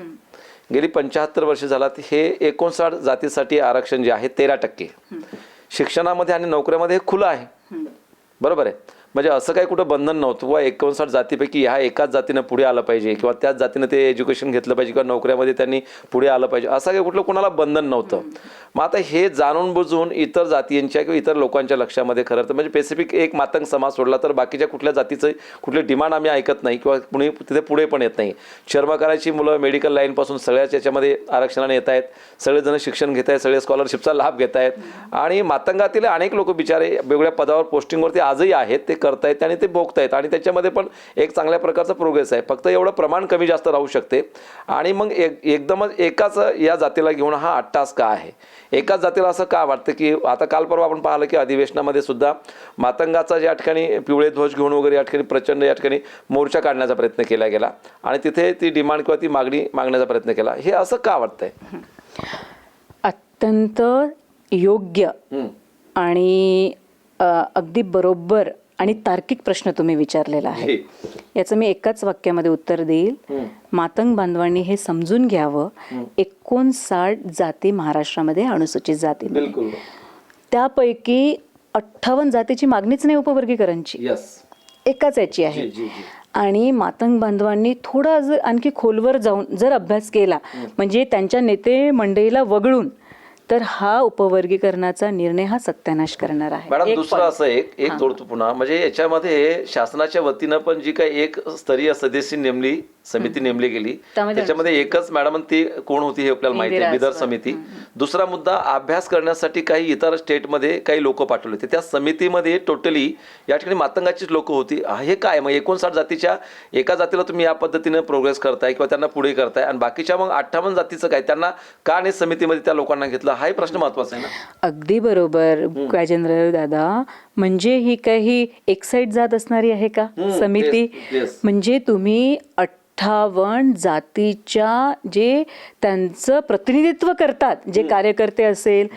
गेली 75 वर्ष झाला हे 59 जातीसाठी आरक्षण जे आहे 13%. शिक्षणामध्ये आणि नोकऱ्यामध्ये हे खुलं आहे, बरोबर आहे. म्हणजे असं काही कुठं बंधन नव्हतं व 59 जातीपैकी ह्या एकाच जातीनं पुढे आलं पाहिजे किंवा त्याच जातीनं ते एज्युकेशन घेतलं पाहिजे किंवा नोकऱ्यामध्ये त्यांनी पुढे आलं पाहिजे, असं काही कुठलं कोणाला बंधन नव्हतं. मग आता हे जाणून बुजून इतर जातींच्या किंवा इतर लोकांच्या लक्षामध्ये खरं तर म्हणजे स्पेसिफिक एक मातंग समाज सोडला तर बाकीच्या कुठल्या जातीचं कुठले डिमांड आम्ही ऐकत नाही किंवा कुणी तिथे पुढे पण येत नाही. चर्मकाराची मुलं मेडिकल लाईनपासून सगळ्याच याच्यामध्ये आरक्षणाने येत आहेत, सगळेजण शिक्षण घेत आहेत, सगळे स्कॉलरशिपचा लाभ घेत आहेत. आणि मातंगातील अनेक लोक बिचारे वेगवेगळ्या पदावर पोस्टिंगवरती आजही आहेत, ते करतायत आणि ते भोगतायत आणि त्याच्यामध्ये पण एक चांगल्या प्रकारचा प्रोग्रेस आहे. फक्त एवढं प्रमाण कमी जास्त राहू शकते. आणि मग एकदमच एकाच या जातीला घेऊन हा अट्टास का आहे, एकाच जातीला असं का वाटतं की आता काल परवा आपण पाहिलं की अधिवेशनामध्ये सुद्धा मातंगाचा या ठिकाणी पिवळे ध्वज घेऊन वगैरे या ठिकाणी प्रचंड या ठिकाणी मोर्चा काढण्याचा प्रयत्न केला गेला आणि तिथे ती डिमांड किंवा ती मागणी मागण्याचा प्रयत्न केला. हे असं का वाटतंय? अत्यंत योग्य आणि अगदी बरोबर आणि तार्किक प्रश्न तुम्ही विचारलेला आहे. याचं मी एकाच वाक्यामध्ये उत्तर देईल. मातंग बांधवांनी हे समजून घ्यावं, 59 जाती महाराष्ट्रामध्ये अनुसूचित जाती, त्यापैकी 58 जातीची मागणीच नाही उपवर्गीकरणची, एकाच याची आहे. आणि मातंग बांधवांनी थोडा जर आणखी खोलवर जाऊन जर अभ्यास केला, म्हणजे त्यांच्या नेते मंडळीला वगळून तर हा उपवर्गीकरणाचा निर्णय हा सत्यानाश करणार आहे. मॅडम दुसरं असं एक जोडतो पुन्हा, म्हणजे याच्यामध्ये शासनाच्या वतीनं पण जी काही एक स्तरीय सदस्य समिती नेमली गेली, त्याच्यामध्ये एकच मॅडम ती कोण होती हे आपल्याला माहिती आहे, बिदर समिती. दुसरा मुद्दा, अभ्यास करण्यासाठी काही इतर स्टेटमध्ये काही लोक पाठवले होते, त्या समितीमध्ये टोटली या ठिकाणी मातंगाचीच लोक होती. हे काय मग 59 जातीच्या एका जातीला तुम्ही या पद्धतीने प्रोग्रेस करताय किंवा त्यांना पुढे करताय, आणि बाकीच्या मग 58 जातीचं काय, त्यांना का नाही समितीमध्ये त्या लोकांना घेतलं, हाही प्रश्न महत्वाचा आहे ना. अगदी बरोबर गजेंद्र दादा. म्हणजे ही काही एक साईड जात असणारी आहे का समिती? म्हणजे तुम्ही 58 जातीच्या जे त्यांचं प्रतिनिधित्व करतात, जे कार्यकर्ते असेल,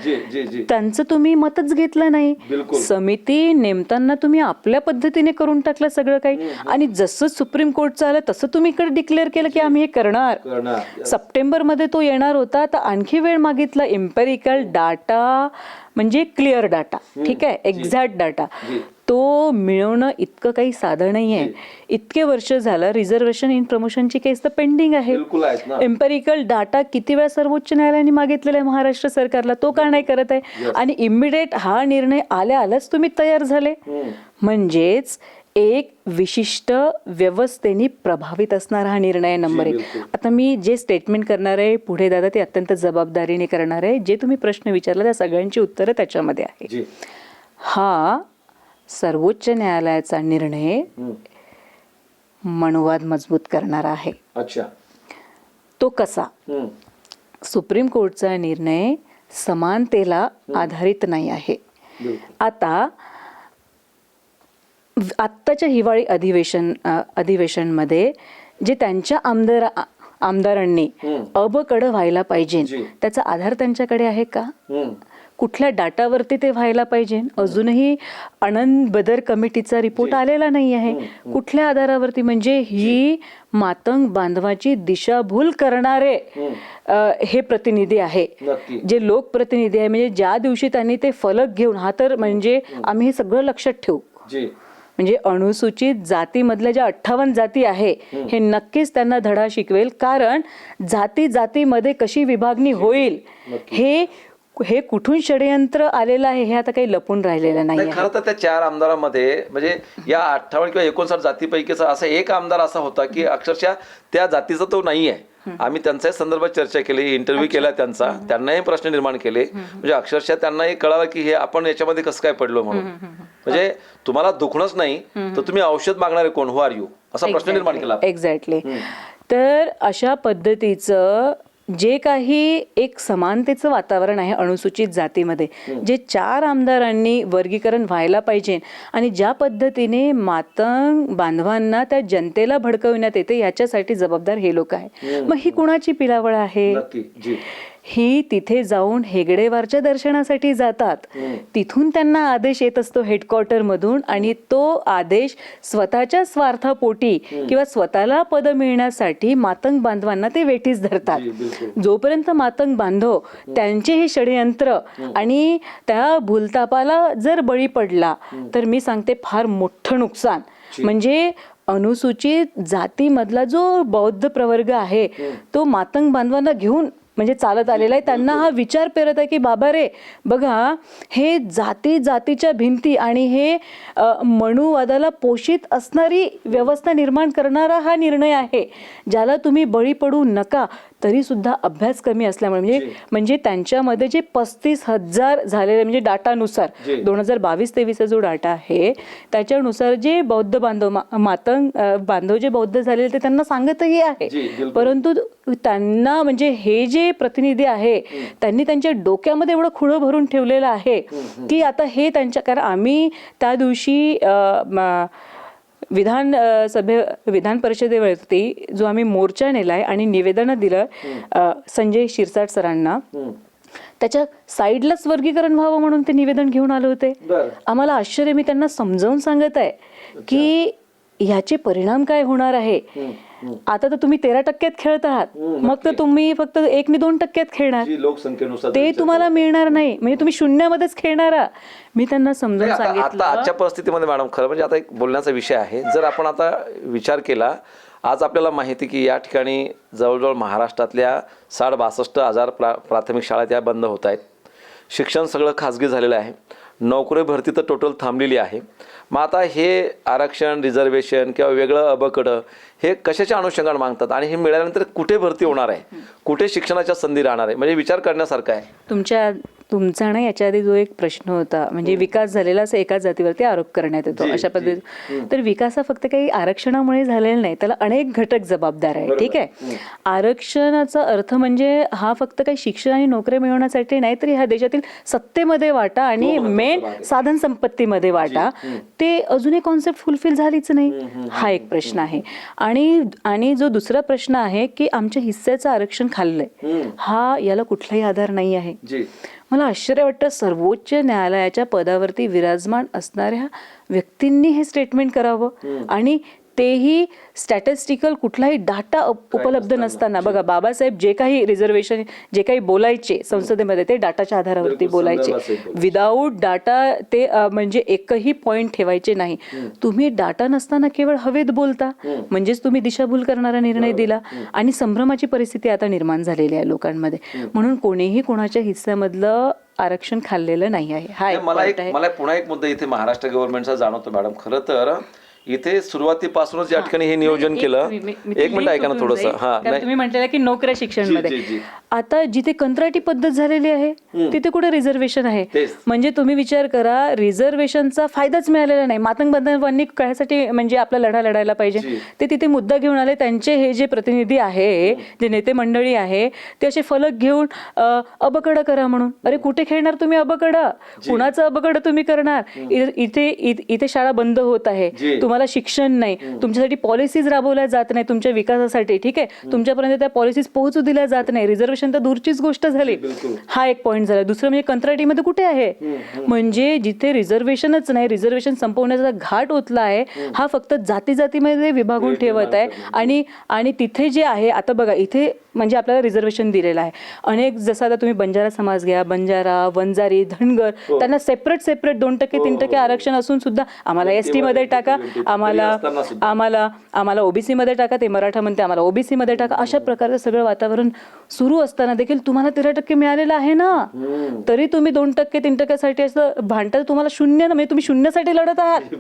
त्यांचं तुम्ही मतच घेतलं नाही. समिती नेमताना तुम्ही आपल्या पद्धतीने करून टाकलं सगळं काही, आणि जसं सुप्रीम कोर्टचं आलं तसं तुम्ही इकडे डिक्लेअर केलं की आम्ही हे करणार. सप्टेंबरमध्ये तो येणार होता, तर आणखी वेळ मागितला. एम्पेरिकल डाटा म्हणजे क्लिअर डाटा, ठीक आहे, एक्झॅक्ट डाटा, तो मिळवणं इतकं काही साधं नाही आहे. इतके वर्ष झालं रिझर्वेशन इन प्रमोशनची केस तर पेंडिंग आहे. एम्पेरिकल डाटा किती वेळा सर्वोच्च न्यायालयाने मागितलेला आहे महाराष्ट्र सरकारला, तो का नाही करत आहे? आणि इमिडिएट हा निर्णय आल्याच तुम्ही तयार झाले. म्हणजेच एक विशिष्ट व्यवस्थेने प्रभावित असणारा हा निर्णय नंबर 1. आता मी जे स्टेटमेंट करणार आहे पुढे दादा, ते अत्यंत जबाबदारीने करणार आहे. जे तुम्ही प्रश्न विचारला त्या सगळ्यांची उत्तरं त्याच्यामध्ये आहे. हा सर्वोच्च न्यायालयाचा निर्णय मनुवाद मजबूत करणारा आहे. तो कसा? सुप्रीम कोर्टचा निर्णय समानतेला आधारित नाही आहे. आत्ताच्या हिवाळी अधिवेशनमध्ये जे त्यांच्या आमदारांनी अबकडं व्हायला पाहिजे, त्याचा आधार त्यांच्याकडे आहे का? कुठल्या डाटावरती ते व्हायला पाहिजे? अजूनही आनंद बदर कमिटीचा रिपोर्ट आलेला नाही आहे. कुठल्या आधारावरती? म्हणजे ही मातंग बांधवाची दिशाभूल करणारे हे प्रतिनिधी आहे, जे लोकप्रतिनिधी आहे. म्हणजे ज्या दिवशी त्यांनी ते फलक घेऊन, हा तर म्हणजे आम्ही हे सगळं लक्षात ठेवू, म्हणजे अनुसूचित जातीमधल्या ज्या 58 जाती आहे हे नक्कीच त्यांना धडा शिकवेल. कारण जातीमध्ये कशी विभागणी होईल हे कुठून षडयंत्र आलेलं आहे हे आता काही लपून राहिलेलं नाही. खरं तर त्या 4 आमदारांमध्ये म्हणजे या 58 किंवा 59 जातीपैकीचा असा एक आमदार असा होता की अक्षरशः त्या जातीचा तो नाही आहे. आम्ही त्यांच्याही संदर्भात चर्चा केली, इंटरव्ह्यू केला त्यांचा, त्यांनाही प्रश्न निर्माण केले. म्हणजे अक्षरशः त्यांनाही कळालं की हे आपण याच्यामध्ये कसं काय पडलो म्हणून. म्हणजे तुम्हाला दुखणंच नाही तर तुम्ही औषध मागणारे कोण, हु आर यू, असा प्रश्न निर्माण केला. एक्झॅक्टली. तर अशा पद्धतीचं जे काही एक समानतेचं वातावरण आहे अनुसूचित जातीमध्ये, जे 4 आमदारांनी वर्गीकरण व्हायला पाहिजे, आणि ज्या पद्धतीने मातंग बांधवांना त्या जनतेला भडकविण्यात येते, याच्यासाठी जबाबदार हे लोक आहे. मग ही कुणाची पिलावळ आहे? ही तिथे जाऊन हेगडेवारच्या दर्शनासाठी जातात, तिथून त्यांना आदेश येत असतो हेडक्वार्टर मधून, आणि तो आदेश स्वतःच्या स्वार्थापोटी किंवा स्वतःला पद मिळण्यासाठी मातंग बांधवांना ते वेठीस धरतात. जोपर्यंत मातंग बांधव त्यांचे हे षडयंत्र आणि त्या भूलतापाला जर बळी पडला तर मी सांगते फार मोठं नुकसान. म्हणजे अनुसूचित जातीमधला जो बौद्ध प्रवर्ग आहे तो मातंग बांधवांना घेऊन म्हणजे चालत आलेला आहे. त्यांना हा विचार पेरत आहे की बाबा रे बघा, हे जातीच्या भिंती आणि हे मनुवादाला पोषित असणारी व्यवस्था निर्माण करणारा हा निर्णय आहे, ज्याला तुम्ही बळी पडू नका. तरी सुद्धा अभ्यास कमी असल्यामुळे म्हणजे त्यांच्यामध्ये जे 35,000 झालेले, म्हणजे डाटानुसार 2022-23 जो डाटा आहे त्याच्यानुसार जे बौद्ध बांधव मातंग बांधव जे बौद्ध झालेले ते त्यांना सांगतही आहे. परंतु त्यांना म्हणजे हे जे प्रतिनिधी आहे त्यांनी त्यांच्या डोक्यामध्ये एवढं खुळं भरून ठेवलेलं आहे की आता हे त्यांच्या, कारण आम्ही त्या दिवशी विधान परिषदेवरती जो आम्ही मोर्चा नेलाय आणि निवेदन दिलं संजय शिरसाट सरांना, त्याच्या साईडलाच वर्गीकरण व्हावं म्हणून ते निवेदन घेऊन आले होते. आम्हाला आश्चर्य, मी त्यांना समजावून सांगत आहे की ह्याचे परिणाम काय होणार आहे. आता तर तुम्ही 13% खेळत आहात, मग तर तुम्ही फक्त 1 आणि 2% खेळणार, ते तुम्हाला मिळणार नाही. म्हणजे तुम्ही शून्यामध्येच खेळणार. मी त्यांना समजावून सांगितलं. आजच्या परिस्थितीमध्ये मॅडम खरं म्हणजे आता एक बोलण्याचा विषय आहे. जर आपण आता विचार केला, आज आपल्याला माहिती की या ठिकाणी जवळजवळ महाराष्ट्रातल्या 62,000 प्राथमिक शाळा त्या बंद होत आहेत. शिक्षण सगळं खाजगी झालेलं आहे, नोकरी भरती तर टोटल थांबलेली आहे. मग आता हे आरक्षण, रिझर्वेशन किंवा वेगळं अबकडं हे कशाच्या अनुषंगाने मागतात आणि हे मिळाल्यानंतर कुठे भरती होणार आहे, कुठे शिक्षणाच्या संधी राहणार आहे, म्हणजे विचार करण्यासारखा आहे. तुमचा ना याच्या आधी जो एक प्रश्न होता, म्हणजे विकास झालेला असं एकाच जातीवरती आरोप करण्यात येतो अशा पद्धती. तर विकास हा फक्त काही आरक्षणामुळे झालेला नाही, त्याला अनेक घटक जबाबदार आहे. ठीक आहे, आरक्षणाचा अर्थ म्हणजे हा फक्त काही शिक्षण आणि नोकरी मिळवण्यासाठी नाही, तर ह्या देशातील सत्तेमध्ये वाटा आणि मेन साधन संपत्तीमध्ये वाटा, ते अजूनही कॉन्सेप्ट फुलफिल झालीच नाही, हा एक प्रश्न आहे. आणि जो दुसरा प्रश्न आहे की आमच्या हिस्स्याचं आरक्षण खाल्लंय, याला कुठलाही आधार नाही आहे. मला आश्चर्य वाटतं, सर्वोच्च न्यायालयाच्या पदावरती विराजमान असणाऱ्या व्यक्तींनी हे स्टेटमेंट करावं आणि तेही स्टॅटिस्टिकल कुठलाही डाटा उपलब्ध नसताना. बघा, बाबासाहेब जे काही रिझर्वेशन, जे काही बोलायचे संसदेमध्ये, ते डाटाच्या आधारावरती बोलायचे. विदाऊट डाटा ते म्हणजे एकही पॉइंट ठेवायचे नाही. तुम्ही डाटा नसताना केवळ हवेत बोलता, म्हणजेच तुम्ही दिशाभूल करणारा निर्णय दिला आणि संभ्रमाची परिस्थिती आता निर्माण झालेली आहे लोकांमध्ये. म्हणून कोणीही कोणाच्या हिस्स्यामधलं आरक्षण खाल्लेलं नाही आहे. मला पुन्हा एक मुद्दा इथे महाराष्ट्र गव्हर्नमेंटचा जाणवतो मॅडम. खरं तर इथे सुरुवातीपासूनच या ठिकाणी हे नियोजन केलं. एक मिनिट ऐका ना थोडंसं. तुम्ही म्हटलेलं की नोकऱ्या शिक्षणमध्ये आता जिथे कंत्राटी पद्धत झालेली आहे तिथे कुठे रिझर्वेशन आहे? म्हणजे तुम्ही विचार करा, रिझर्वेशनचा फायदाच मिळालेला नाही. मातंग बांधवांनी कायसाठी म्हणजे आपला लढा लढायला पाहिजे, ते तिथे मुद्दा घेऊन आले. त्यांचे हे जे प्रतिनिधी आहे, जे नेते मंडळी आहे, ते असे फलक घेऊन अबकडा करा म्हणून. अरे कुठे खेळणार तुम्ही अबकडा? कुणाचं अबकडा तुम्ही करणार? इथे शाळा बंद होत आहे, तुम्हाला शिक्षण नाही, तुमच्यासाठी पॉलिसीज राबवल्या जात नाही तुमच्या विकासासाठी. ठीक आहे, तुमच्यापर्यंत त्या पॉलिसीज पोहोचू दिल्या जात नाही. रिझर्वेशन तर दूरचीच गोष्ट झाली. हा एक पॉईंट झाला. दुसरं म्हणजे कंत्राटीमध्ये कुठे आहे? म्हणजे जिथे रिझर्वेशनच नाही, रिझर्वेशन संपवण्याचा घाट ओतला आहे, हा फक्त जातीमध्ये विभागून ठेवत आहे. आणि तिथे जे आहे, आता बघा इथे म्हणजे आपल्याला रिझर्वेशन दिलेलं आहे अनेक. जसं आता तुम्ही बंजारा समाज घ्या, बंजारा, वंजारी, धनगर, त्यांना सेपरेट 2% 3% आरक्षण असून सुद्धा आम्हाला एसटी मध्ये टाका, आम्हाला ओबीसी मध्ये टाका, ते मराठा म्हणते आम्हाला ओबीसी मध्ये टाका. अशा प्रकारचं सगळं वातावरण सुरू असताना देखील तुम्हाला 13% मिळालेलं आहे ना, तरी तुम्ही 2% 3% असं भांडता. तुम्हाला शून्य, म्हणजे तुम्ही शून्यासाठी लढत आहात.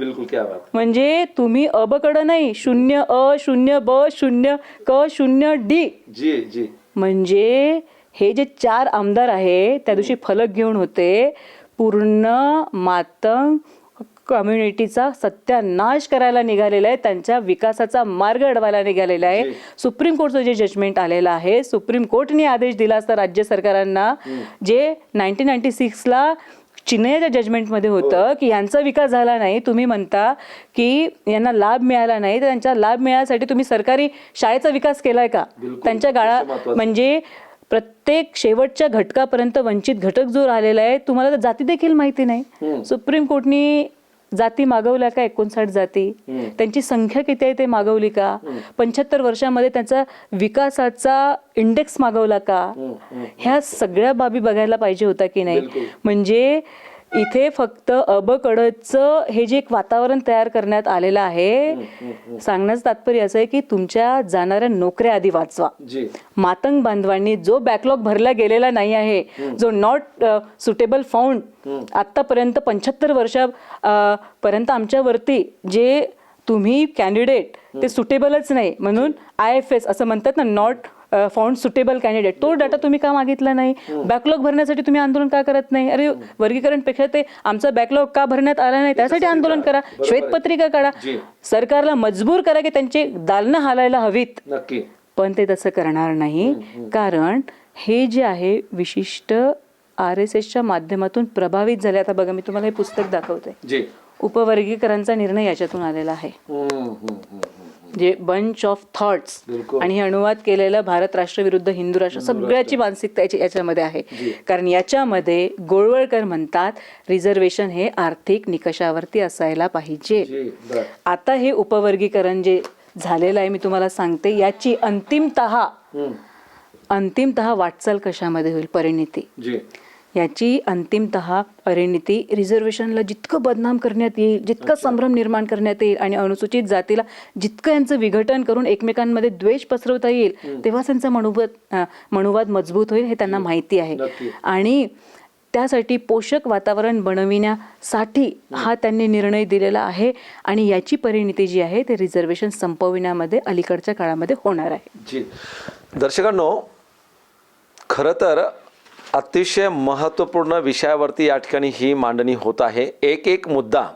म्हणजे तुम्ही अबकडं नाही, 0 अ 0 ब 0 क 0 डी. म्हणजे हे जे 4 आमदार आहे त्या दिवशी फलक घेऊन होते, पूर्ण मातंग कम्युनिटीचा सत्यानाश करायला निघालेला आहे, त्यांच्या विकासाचा मार्ग अडवायला निघालेला आहे. सुप्रीम कोर्टचं जे जजमेंट आलेलं आहे, सुप्रीम कोर्टने आदेश दिला असता राज्य सरकारांना, जे 1996ला चिन्हयाच्या जजमेंटमध्ये होतं की यांचा विकास झाला नाही, तुम्ही म्हणता की यांना लाभ मिळाला नाही, तर त्यांचा लाभ मिळण्यासाठी तुम्ही सरकारी शाळेचा विकास केलाय का? त्यांच्या गाळा म्हणजे प्रत्येक शेवटच्या घटकापर्यंत वंचित घटक जो राहिलेला आहे, तुम्हाला तर जाती देखील माहिती नाही. सुप्रीम कोर्टनी जाती मागवल्या का? 59 जाती. त्यांची संख्या किती आहे ते मागवली का? 75 वर्षामध्ये त्यांचा विकासाचा इंडेक्स मागवला का? ह्या सगळ्या बाबी बघायला पाहिजे होता की नाही? म्हणजे इथे फक्त अबकडचं हे जे एक वातावरण तयार करण्यात आलेलं आहे, सांगण्याचं तात्पर्य असं आहे की तुमच्या जाणाऱ्या नोकऱ्या आधी वाचवा. मातंग बांधवांनी जो बॅकलॉग भरला गेलेला नाही आहे, जो नॉट सुटेबल फाउंड, आतापर्यंत 75 वर्षापर्यंत आमच्यावरती जे तुम्ही कॅन्डिडेट ते सुटेबलच नाही म्हणून IFS असं म्हणतात ना, नॉट फाउंड सुटेबल कॅन्डिडेट, तो डाटा तुम्ही का मागितला नाही? बॅकलॉग भरण्यासाठी तुम्ही आंदोलन का करत नाही? अरे वर्गीकरणपेक्षा ते आमचा बॅकलॉग का भरण्यात आला नाही त्यासाठी आंदोलन करा, श्वेतपत्रिका काढा, सरकारला मजबूर करा की त्यांची दालनं हालायला हवीत. पण ते तसं करणार नाही, कारण हे जे आहे विशिष्ट RSSच्या माध्यमातून प्रभावित झाले. आता बघा, मी तुम्हाला हे पुस्तक दाखवते. उपवर्गीकरणचा निर्णय याच्यातून आलेला आहे, जे बंच ऑफ थॉट्स, आणि हे अनुवाद केलेलं भारत राष्ट्र विरुद्ध हिंदू राष्ट्र, सगळ्याची मानसिकता याच्यामध्ये आहे. कारण याच्यामध्ये गोळवळकर म्हणतात रिझर्वेशन हे आर्थिक निकषावरती असायला पाहिजे. आता हे उपवर्गीकरण जे झालेलं आहे, मी तुम्हाला सांगते, याची अंतिमतः वाटचाल कशामध्ये होईल? परिणिती. याची अंतिमतः परिणिती रिझर्वेशनला जितकं बदनाम करण्यात येईल, जितकं संभ्रम निर्माण करण्यात येईल आणि अनुसूचित जातीला जितकं यांचं विघटन करून एकमेकांमध्ये द्वेष पसरवता येईल, तेव्हा त्यांचा मनोवाद मजबूत होईल, हे त्यांना माहिती आहे. आणि त्यासाठी पोषक वातावरण बनविण्यासाठी हा त्यांनी निर्णय दिलेला आहे आणि याची परिणिती जी आहे ते रिझर्वेशन संपविण्यामध्ये अलीकडच्या काळामध्ये होणार आहे. जी दर्शकांनो, खरं तर अतिशय महत्त्वपूर्ण विषयावरती या ठिकाणी ही मांडणी होत आहे. एक एक मुद्दा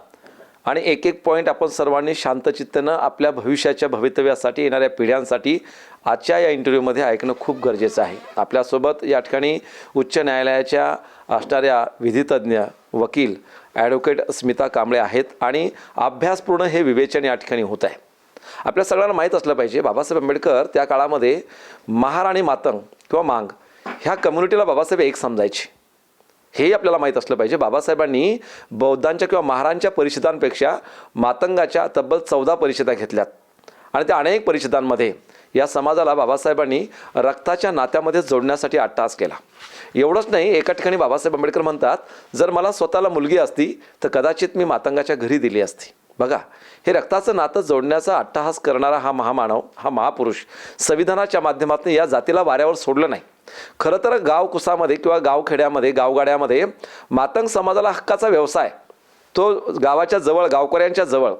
आणि एक एक पॉईंट आपण सर्वांनी शांतचित्तानं आपल्या भविष्याच्या भवितव्यासाठी येणाऱ्या पिढ्यांसाठी आजच्या या इंटरव्ह्यूमध्ये ऐकणं खूप गरजेचं आहे. आपल्यासोबत या ठिकाणी उच्च न्यायालयाच्या असणाऱ्या विधितज्ञ वकील ॲडव्होकेट स्मिता कांबळे आहेत आणि अभ्यासपूर्ण हे विवेचन या ठिकाणी होत आहे. आपल्या सगळ्यांना माहीत असलं पाहिजे, बाबासाहेब आंबेडकर त्या काळामध्ये महार आणि मातंग किंवा मांग ह्या कम्युनिटीला बाबासाहेब एक समजायचे, हेही आपल्याला माहीत असलं पाहिजे. बाबासाहेबांनी बौद्धांच्या किंवा महारांच्या परिषदांपेक्षा मातंगाच्या तब्बल 14 परिषदा घेतल्यात आणि त्या अनेक परिषदांमध्ये या समाजाला बाबासाहेबांनी रक्ताच्या नात्यामध्ये जोडण्यासाठी अट्टहास केला. एवढंच नाही, एका ठिकाणी बाबासाहेब आंबेडकर म्हणतात, जर मला स्वतःला मुलगी असती तर कदाचित मी मातंगाच्या घरी दिली असती. बघा, हे रक्ताचं नातं जोडण्याचा अट्टहास करणारा हा महामानव, हा महापुरुष संविधानाच्या माध्यमातून या जातीला वाऱ्यावर सोडलं नाही. खरं तर गावकुसामध्ये किंवा गावखेड्यामध्ये गावगाड्यामध्ये मातंग समाजाला हक्काचा व्यवसाय, तो गावाच्या जवळ गावकऱ्यांच्या जवळ,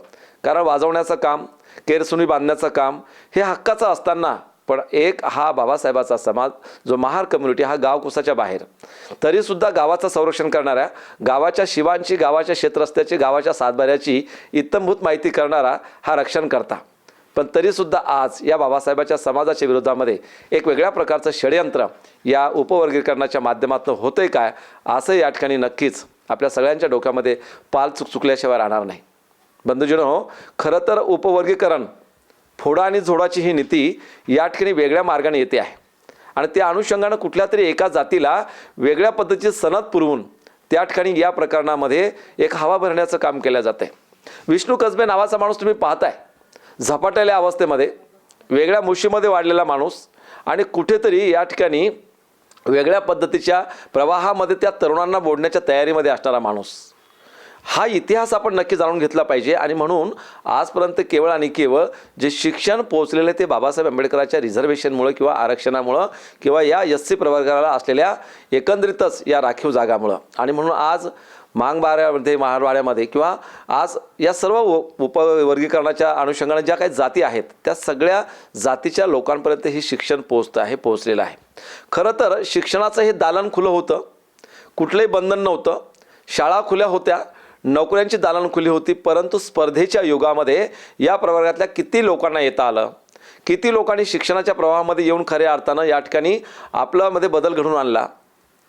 कारण वाजवण्याचं काम, केरसुनी बांधण्याचं काम हे हक्काचं असताना पण एक हा बाबासाहेबाचा समाज जो महार कम्युनिटी हा गावकुसाच्या बाहेर, तरीसुद्धा गावाचं संरक्षण करणाऱ्या, गावाच्या शिवांची, गावाच्या शेतरस्त्याची, गावाच्या सातबाऱ्याची इत्तमभूत माहिती करणारा हा रक्षणकर्ता. पण तरीसुद्धा आज या बाबासाहेबाच्या समाजाच्या विरोधामध्ये एक वेगळ्या प्रकारचं षडयंत्र या उपवर्गीकरणाच्या माध्यमातून होतंय काय, असं या ठिकाणी नक्कीच आपल्या सगळ्यांच्या डोक्यामध्ये पाल चुकल्याशिवाय राहणार नाही. बंधूजनो, खरं तर उपवर्गीकरण, फोडा आणि झोडाची ही नीती या ठिकाणी वेगळ्या मार्गाने येते आहे आणि त्या अनुषंगानं कुठल्या तरी एका जातीला वेगळ्या पद्धतीची सनद पुरवून त्या ठिकाणी या प्रकरणामध्ये एक हवा भरण्याचं काम केलं जातं आहे. विष्णू कसबे नावाचा माणूस तुम्ही पाहताय, झपाटलेल्या अवस्थेमध्ये, वेगळ्या मुशीमध्ये वाढलेला माणूस आणि कुठेतरी या ठिकाणी वेगळ्या पद्धतीच्या प्रवाहामध्ये त्या तरुणांना बोलण्याच्या तयारीमध्ये असणारा माणूस. हा इतिहास आपण नक्की जाणून घेतला पाहिजे आणि म्हणून आजपर्यंत केवळ आणि केवळ जे शिक्षण पोहोचलेले ते बाबासाहेब आंबेडकरांच्या रिझर्वेशनमुळे किंवा आरक्षणामुळं किंवा या SC प्रवर्गाला असलेल्या एकंदरीतच या राखीव जागामुळं आणि म्हणून आज मांगबाऱ्यामध्ये, महारवाड्यामध्ये किंवा आज या सर्व उपवर्गीकरणाच्या अनुषंगाने ज्या काही जाती आहेत त्या सगळ्या जातीच्या लोकांपर्यंत हे शिक्षण पोहोचलेलं आहे. खरं तर शिक्षणाचं हे दालन खुलं होतं, कुठलंही बंधन नव्हतं, शाळा खुल्या होत्या, नोकऱ्यांची दालन खुली होती. परंतु स्पर्धेच्या युगामध्ये या प्रवर्गातल्या किती लोकांना येता आलं, किती लोकांनी शिक्षणाच्या प्रवाहामध्ये येऊन खऱ्या अर्थानं या ठिकाणी आपल्यामध्ये बदल घडवून आणला,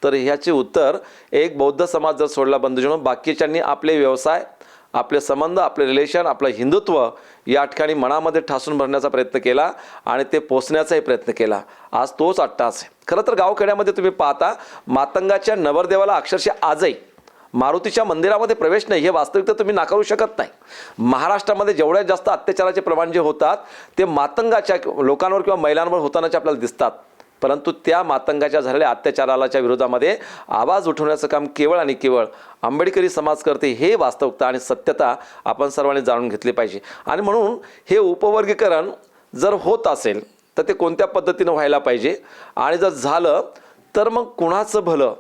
तर ह्याचे उत्तर एक बौद्ध समाज जर सोडला बंधूजनो, बाकीच्यांनी आपले व्यवसाय, आपले संबंध, आपले रिलेशन, आपलं हिंदुत्व या ठिकाणी मनामध्ये ठासून भरण्याचा प्रयत्न केला आणि ते पोचण्याचाही प्रयत्न केला. आज तोच अट्टहास आहे. खरं तर गावखेड्यामध्ये तुम्ही पाहता, मातंगाच्या नवरदेवाला अक्षरशः आजही मारुतीच्या मंदिरामध्ये प्रवेश नाही, हे वास्तविकता तुम्ही नाकारू शकत नाही. महाराष्ट्रामध्ये जेवढ्यात जास्त अत्याचाराचे प्रमाण जे होतात ते मातंगाच्या लोकांवर किंवा महिलांवर होतानाचे आपल्याला दिसतात. परंतु त्या मातंगाच्या झालेल्या अत्याचाराच्या विरोधामध्ये आवाज उठवण्याचं काम केवळ आणि केवळ आंबेडकरी समाज करते, हे वास्तवता आणि सत्यता आपण सर्वांनी जाणून घेतली पाहिजे. आणि म्हणून हे उपवर्गीकरण जर होत असेल तर ते कोणत्या पद्धतीनं व्हायला पाहिजे आणि जर झालं तर मग कुणाचं भलं,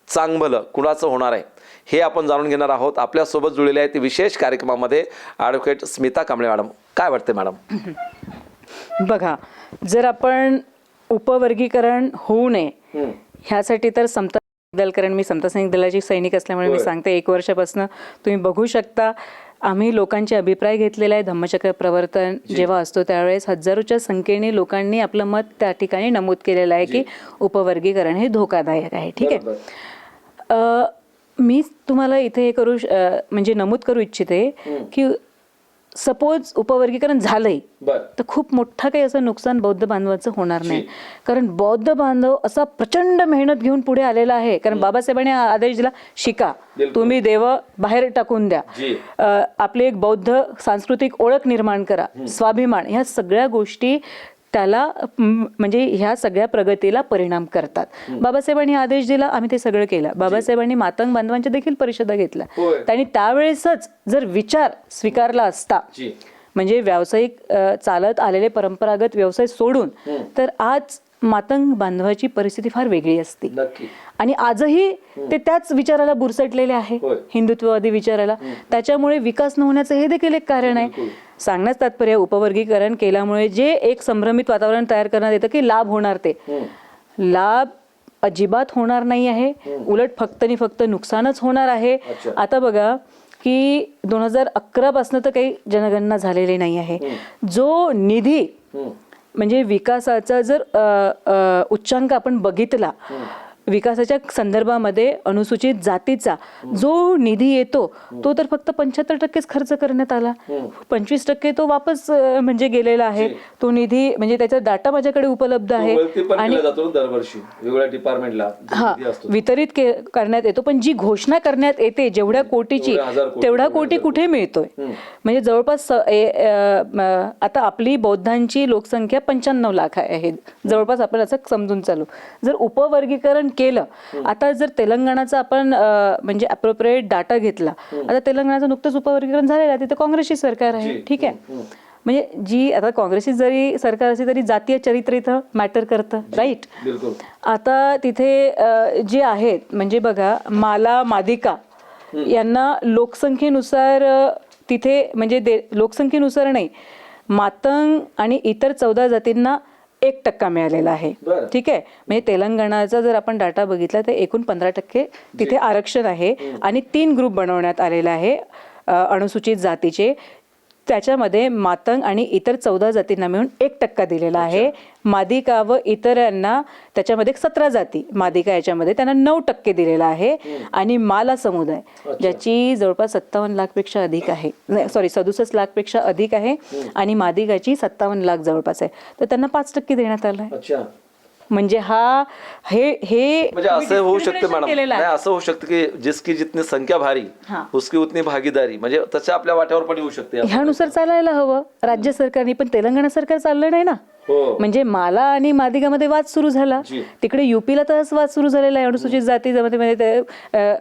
चांग भलं कुणाचं होणार आहे हे आपण जाणून घेणार आहोत. आपल्यासोबत जुळलेले आहेत विशेष कार्यक्रमामध्ये ॲडव्होकेट स्मिता कांबळे मॅडम. काय वाटते मॅडम? बघा, जर आपण उपवर्गीकरण होऊ नये ह्यासाठी तर समता दल, कारण मी समता सैनिक दलाची सैनिक असल्यामुळे मी सांगते, 1 वर्षापासून तुम्ही बघू शकता आम्ही लोकांचे अभिप्राय घेतलेला आहे. धम्मचक्र प्रवर्तन जेव्हा असतो त्यावेळेस हजारोच्या संख्येने लोकांनी आपलं मत त्या ठिकाणी नमूद केलेलं आहे की उपवर्गीकरण हे धोकादायक आहे. ठीक आहे, मी तुम्हाला इथे म्हणजे नमूद करू इच्छिते की सपोज उपवर्गीकरण झालंय तर खूप मोठं काही असं नुकसान बौद्ध बांधवाचं होणार नाही, कारण बौद्ध बांधव असा प्रचंड मेहनत घेऊन पुढे आलेला आहे. कारण बाबासाहेबांनी आदेश दिला, शिका, तुम्ही देव बाहेर टाकून द्या, आपली एक बौद्ध सांस्कृतिक ओळख निर्माण करा, स्वाभिमान, ह्या सगळ्या गोष्टी त्याला म्हणजे ह्या सगळ्या प्रगतीला परिणाम करतात. बाबासाहेबांनी आदेश दिला, आम्ही ते सगळं केलं. बाबासाहेबांनी मातंग बांधवांच्या देखील परिषदा घेतल्या. त्यांनी त्यावेळेसच जर विचार स्वीकारला असता, म्हणजे व्यावसायिक चालत आलेले परंपरागत व्यवसाय सोडून, तर आज मातंग बांधवाची परिस्थिती फार वेगळी असते नक्की. आणि आजही ते त्याच विचाराला बुरसटलेले आहे, होय. हिंदुत्ववादी विचाराला. त्याच्यामुळे विकास न होण्याचं हे देखील एक कारण आहे. सांगण्यास तात्पर्य उपवर्गीकरण केल्यामुळे जे एक संभ्रमित वातावरण तयार करण्यात येतं की लाभ होणार, ते लाभ अजिबात होणार नाही आहे. उलट फक्त आणि फक्त नुकसानच होणार आहे. आता बघा की 2011 पासून तर काही जनगणना झालेली नाही आहे. जो निधी म्हणजे विकासाचा जर उच्चांक आपण बघितला, विकासाच्या संदर्भामध्ये अनुसूचित जातीचा जो निधी येतो तो तर फक्त 75% खर्च करण्यात आला. 25% तो वापस म्हणजे गेलेला आहे तो निधी. म्हणजे त्याचा डाटा माझ्याकडे उपलब्ध आहे आणि दरवर्षी वेगवेगळ्या डिपार्टमेंटला वितरित करण्यात येतो. पण जी घोषणा करण्यात येते जेवढ्या कोटीची, तेवढा कोटी कुठे मिळतोय? म्हणजे जवळपास आता आपली बौद्धांची लोकसंख्या 95 लाख आहे जवळपास, आपण असं समजून चालू. जर उपवर्गीकरण केलं, आता जर तेलंगणाचा आपण म्हणजे अप्रोप्रिएट डाटा घेतला, आता तेलंगणाचं नुकतंच उपवर्गीकरण झालेलं आहे, तिथे काँग्रेसची सरकार आहे, ठीक आहे. म्हणजे जी आता काँग्रेसची जरी सरकार असली तरी जातीय चरित्र इथं मॅटर करतं, राईट. आता तिथे जे आहेत म्हणजे बघा माला मादिका यांना लोकसंख्येनुसार तिथे म्हणजे लोकसंख्येनुसार नाही, मातंग आणि इतर 14 जातींना 1% मिळालेला आहे, ठीक आहे. म्हणजे तेलंगणाचा जर आपण डाटा बघितला तर एकूण 15% तिथे आरक्षण आहे आणि 3 ग्रुप बनवण्यात आलेले आहे अनुसूचित जातीचे. त्याच्यामध्ये मातंग आणि इतर 14 जातींना मिळून 1% दिलेला आहे. मादिका व इतरांना त्याच्यामध्ये 17 जाती मादिका याच्यामध्ये त्यांना 9% दिलेला आहे. आणि माला समुदाय ज्याची जवळपास 57 लाखपेक्षा अधिक आहे, 67 लाखपेक्षा अधिक आहे आणि मादिकाची 57 लाख जवळपास आहे, तर त्यांना 5% देण्यात आलं आहे. म्हणजे हे म्हणजे असं होऊ शकतं मॅडम, नाही असं होऊ शकतं की जिसकी जितनी संख्या भारी उसकी उतनी भागीदारी, म्हणजे तसं आपल्या वाट्यावर पण येऊ शकते. ह्यानुसार चालायला हवं राज्य सरकारने, पण तेलंगणा सरकार चाललं नाही ना. म्हणजे माला आणि मादिगामध्ये वाद सुरू झाला, तिकडे युपीला तसंच वाद सुरू झालेला आहे अनुसूचित जातीमध्ये.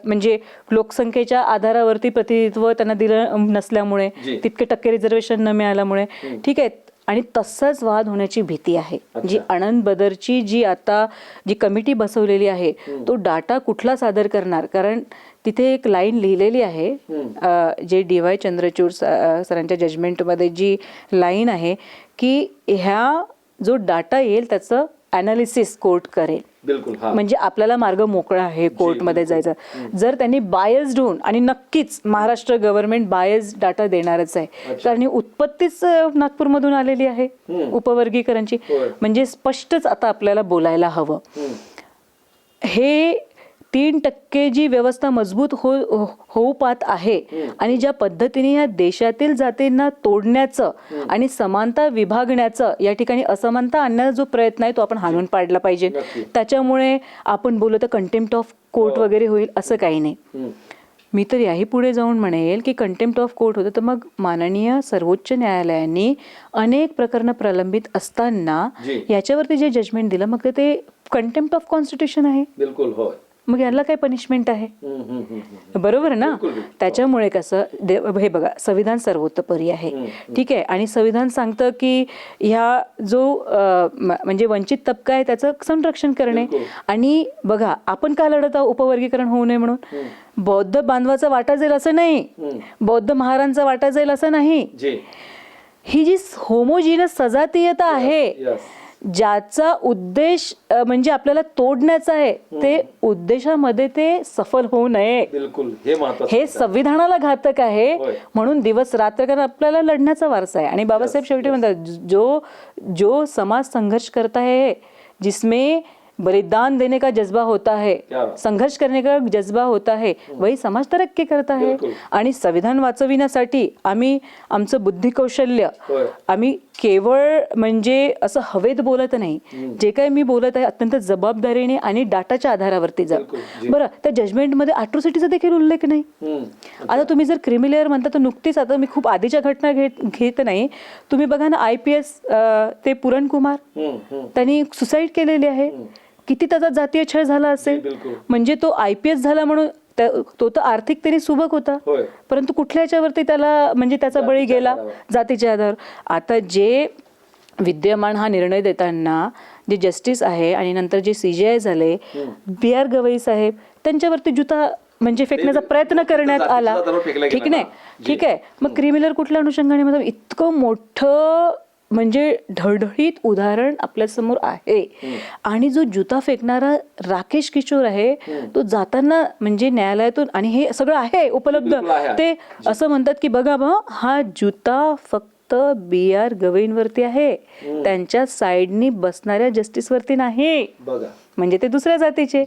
म्हणजे लोकसंख्येच्या आधारावरती प्रतिनिधित्व त्यांना दिलं नसल्यामुळे, तितके टक्के रिझर्वेशन न मिळाल्यामुळे, ठीक आहे. आणि तसाच वाद होण्याची भीती आहे. जी आनंद बदरची जी कमिटी बसवलेली आहे तो डाटा कुठला सादर करणार? कारण तिथे एक लाईन लिहिलेली आहे, जे DY चंद्रचूड सरांच्या जजमेंटमध्ये जी लाईन आहे की ह्या जो डाटा येईल त्याचं अनालिसिस कोर्ट करेल. म्हणजे आपल्याला मार्ग मोकळा आहे कोर्टमध्ये जायचा. जर त्यांनी बायस्ड होऊन, आणि नक्कीच महाराष्ट्र गव्हर्नमेंट बायस्ड डाटा देणारच आहे, कारण उत्पत्तीच नागपूरमधून आलेली आहे उपवर्गीकरणची. म्हणजे स्पष्टच आता आपल्याला बोलायला हवं. हे 3% जी व्यवस्था मजबूत होऊ पाहत आहे आणि ज्या पद्धतीने या देशातील जातींना तोडण्याचं आणि समानता विभागण्याचं, या ठिकाणी असमानता आणण्याचा जो प्रयत्न आहे तो आपण हाणून पाडला पाहिजे. त्याच्यामुळे आपण बोलू तर कंटेम्प्ट ऑफ कोर्ट वगैरे होईल असं काही नाही. मी तर याही पुढे जाऊन म्हणेल की कंटेम्प्ट ऑफ कोर्ट होतं तर मग माननीय सर्वोच्च न्यायालयाने अनेक प्रकरणं प्रलंबित असताना याच्यावरती जे जजमेंट दिलं, मग ते कंटेम्प्ट ऑफ कॉन्स्टिट्यूशन आहे. बिलकुल होय. मग याला काय पनिशमेंट आहे? बरोबर ना. त्याच्यामुळे कसं हे बघा, संविधान सर्वोत्तपरी आहे, ठीक आहे. आणि संविधान सांगतं की ह्या जो म्हणजे वंचित तबका आहे त्याचं संरक्षण करणे. आणि बघा आपण का लढत आहोत उपवर्गीकरण होऊ नये म्हणून? बौद्ध बांधवाचा वाटा जाईल असं नाही, बौद्ध महारांचा वाटा जाईल असं नाही. ही जी होमोजिनस सजातीयता आहे ज्याचा उद्देश म्हणजे आपल्याला तोडण्याचा आहे, ते उद्देशामध्ये ते सफल होऊ नये. बिलकुल हे संविधानाला घातक आहे. म्हणून दिवस रात्र कारण आपल्याला लढण्याचा वारसा आहे. आणि बाबासाहेब शेवटी म्हणतात जो समाज संघर्ष करता है, जिसमें बलिदान देने का जज्बा होता है, संघर्ष करने का जज्बा होता है, वही समाज तरक्की करता है. आणि संविधान वाचविण्यासाठी आम्ही आमचं बुद्धी कौशल्य आम्ही केवळ म्हणजे असं हवेत बोलत नाही, जे काही मी बोलत आहे अत्यंत जबाबदारीने आणि डाटाच्या आधारावरती जा. बरं, त्या जजमेंटमध्ये अॅट्रॉसिटीचा देखील उल्लेख नाही. आता तुम्ही जर क्रिमिलेअर म्हणता तर नुकतीच, आता मी खूप आधीच्या घटना घेत नाही, तुम्ही बघा ना IPS ते पुरण कुमार त्यांनी सुसाईड केलेली आहे. किती त्याचा जातीय छळ झाला असेल? म्हणजे तो IPS झाला म्हणून तो तर आर्थिक तरी सुबक होता, परंतु कुठल्या याच्यावरती त्याला म्हणजे त्याचा बळी गेला? जातीच्या आधारावर. आता जे विद्यमान हा निर्णय देताना जे जस्टिस आहे आणि नंतर जे CJI झाले, BR गवई साहेब, त्यांच्यावरती जुता म्हणजे फेकण्याचा प्रयत्न करण्यात आला. ठीक नाही, ठीक आहे. मग क्रिमिनल कुठल्या अनुषंगाने, मतलब इतकं मोठं म्हणजे ढळढळीत उदाहरण आपल्यासमोर आहे. आणि जो जुता फेकणारा राकेश किशोर आहे, तो जाताना म्हणजे न्यायालयातून, आणि हे सगळं आहे उपलब्ध, ते असं म्हणतात की बघा हा जुता फक्त BR गवईंवरती आहे, त्यांच्या साईडनी बसणाऱ्या जस्टिसवरती नाही, म्हणजे ते दुसऱ्या जातीचे.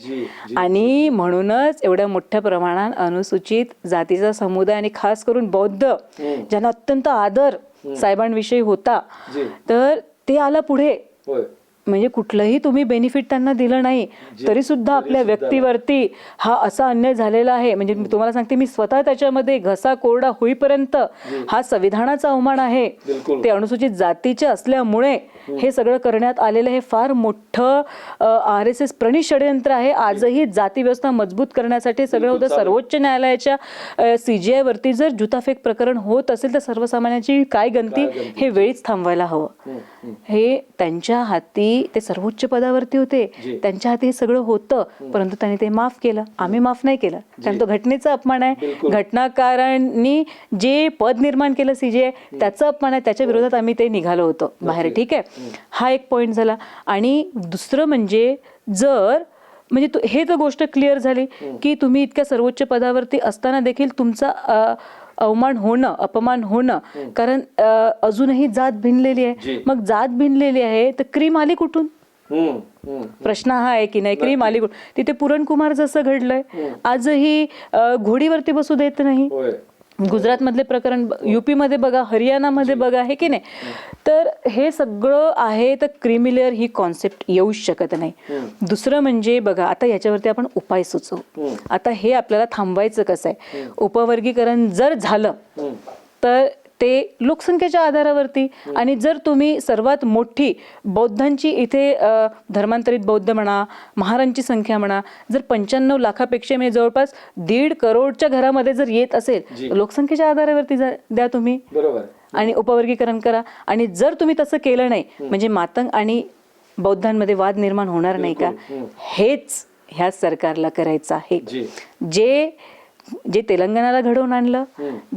आणि म्हणूनच एवढ्या मोठ्या प्रमाणात अनुसूचित जातीचा समुदाय आणि खास करून बौद्ध, ज्यांना अत्यंत आदर साहेबांविषयी होता, तर ते आला पुढे. म्हणजे कुठलंही तुम्ही बेनिफिट त्यांना दिलं नाही तरी सुद्धा आपल्या व्यक्तीवरती हा असा अन्याय झालेला आहे. म्हणजे मी तुम्हाला सांगते, मी स्वतः त्याच्यामध्ये घसा कोरडा होईपर्यंत हा संविधानाचा अवमान आहे. ते अनुसूचित जातीचे असल्यामुळे हे सगळं करण्यात आलेलं हे फार मोठं RSS प्रणित षडयंत्र आहे. आजही जाती व्यवस्था मजबूत करण्यासाठी सगळं होतं. सर्वोच्च न्यायालयाच्या CJI वरती जर जुताफेक प्रकरण होत असेल तर सर्वसामान्यांची काय गणती, हे वेळीच थांबवायला हवं. हे त्यांच्या हाती, ते सर्वोच्च पदावरती होते, त्यांच्या हाती हे सगळं होतं, परंतु त्यांनी ते माफ केलं. आम्ही माफ नाही केलं, कारण तो घटनेचा अपमान आहे. घटनाकारांनी जे पद निर्माण केलं CJI, त्याचा अपमान आहे. त्याच्या विरोधात आम्ही ते निघालो होतो बाहेर. ठीक आहे, हा एक पॉइंट झाला. आणि दुसरं म्हणजे जर म्हणजे हे तर गोष्ट क्लिअर झाली की तुम्ही इतक्या सर्वोच्च पदावरती असताना देखील तुमचा अवमान होणं, अपमान होणं, कारण अजूनही जात भिनलेली आहे. मग जात भिनलेली आहे तर क्रीम आली कुठून, प्रश्न हा आहे की नाही. क्रीम आली कुठून? तिथे पुरणकुमार जसं घडलंय, आजही घोडीवरती बसू देत नाही. गुजरात मधले प्रकरण UP मध्ये बघा, हरियाणामध्ये बघा, हे की नाही. तर हे सगळं आहे, तर क्रिमिलेअर ही कॉन्सेप्ट येऊच शकत नाही. दुसरं म्हणजे बघा, आता याच्यावरती आपण उपाय सुचवू. आता हे आपल्याला थांबवायचं कसं आहे. उपवर्गीकरण जर झालं तर ते लोकसंख्येच्या आधारावरती, आणि जर तुम्ही सर्वात मोठी बौद्धांची इथे धर्मांतरित बौद्ध म्हणा, महारांची संख्या म्हणा, जर 95 लाखापेक्षा म्हणजे जवळपास 1.5 करोडच्या घरामध्ये जर येत असेल, लोकसंख्येच्या आधारावरती द्या तुम्ही, आणि उपवर्गीकरण करा. आणि जर तुम्ही तसं केलं नाही, म्हणजे मातंग आणि बौद्धांमध्ये वाद निर्माण होणार नाही का? हेच ह्या सरकारला करायचं आहे. जे तेलंगणाला घडवून आणलं,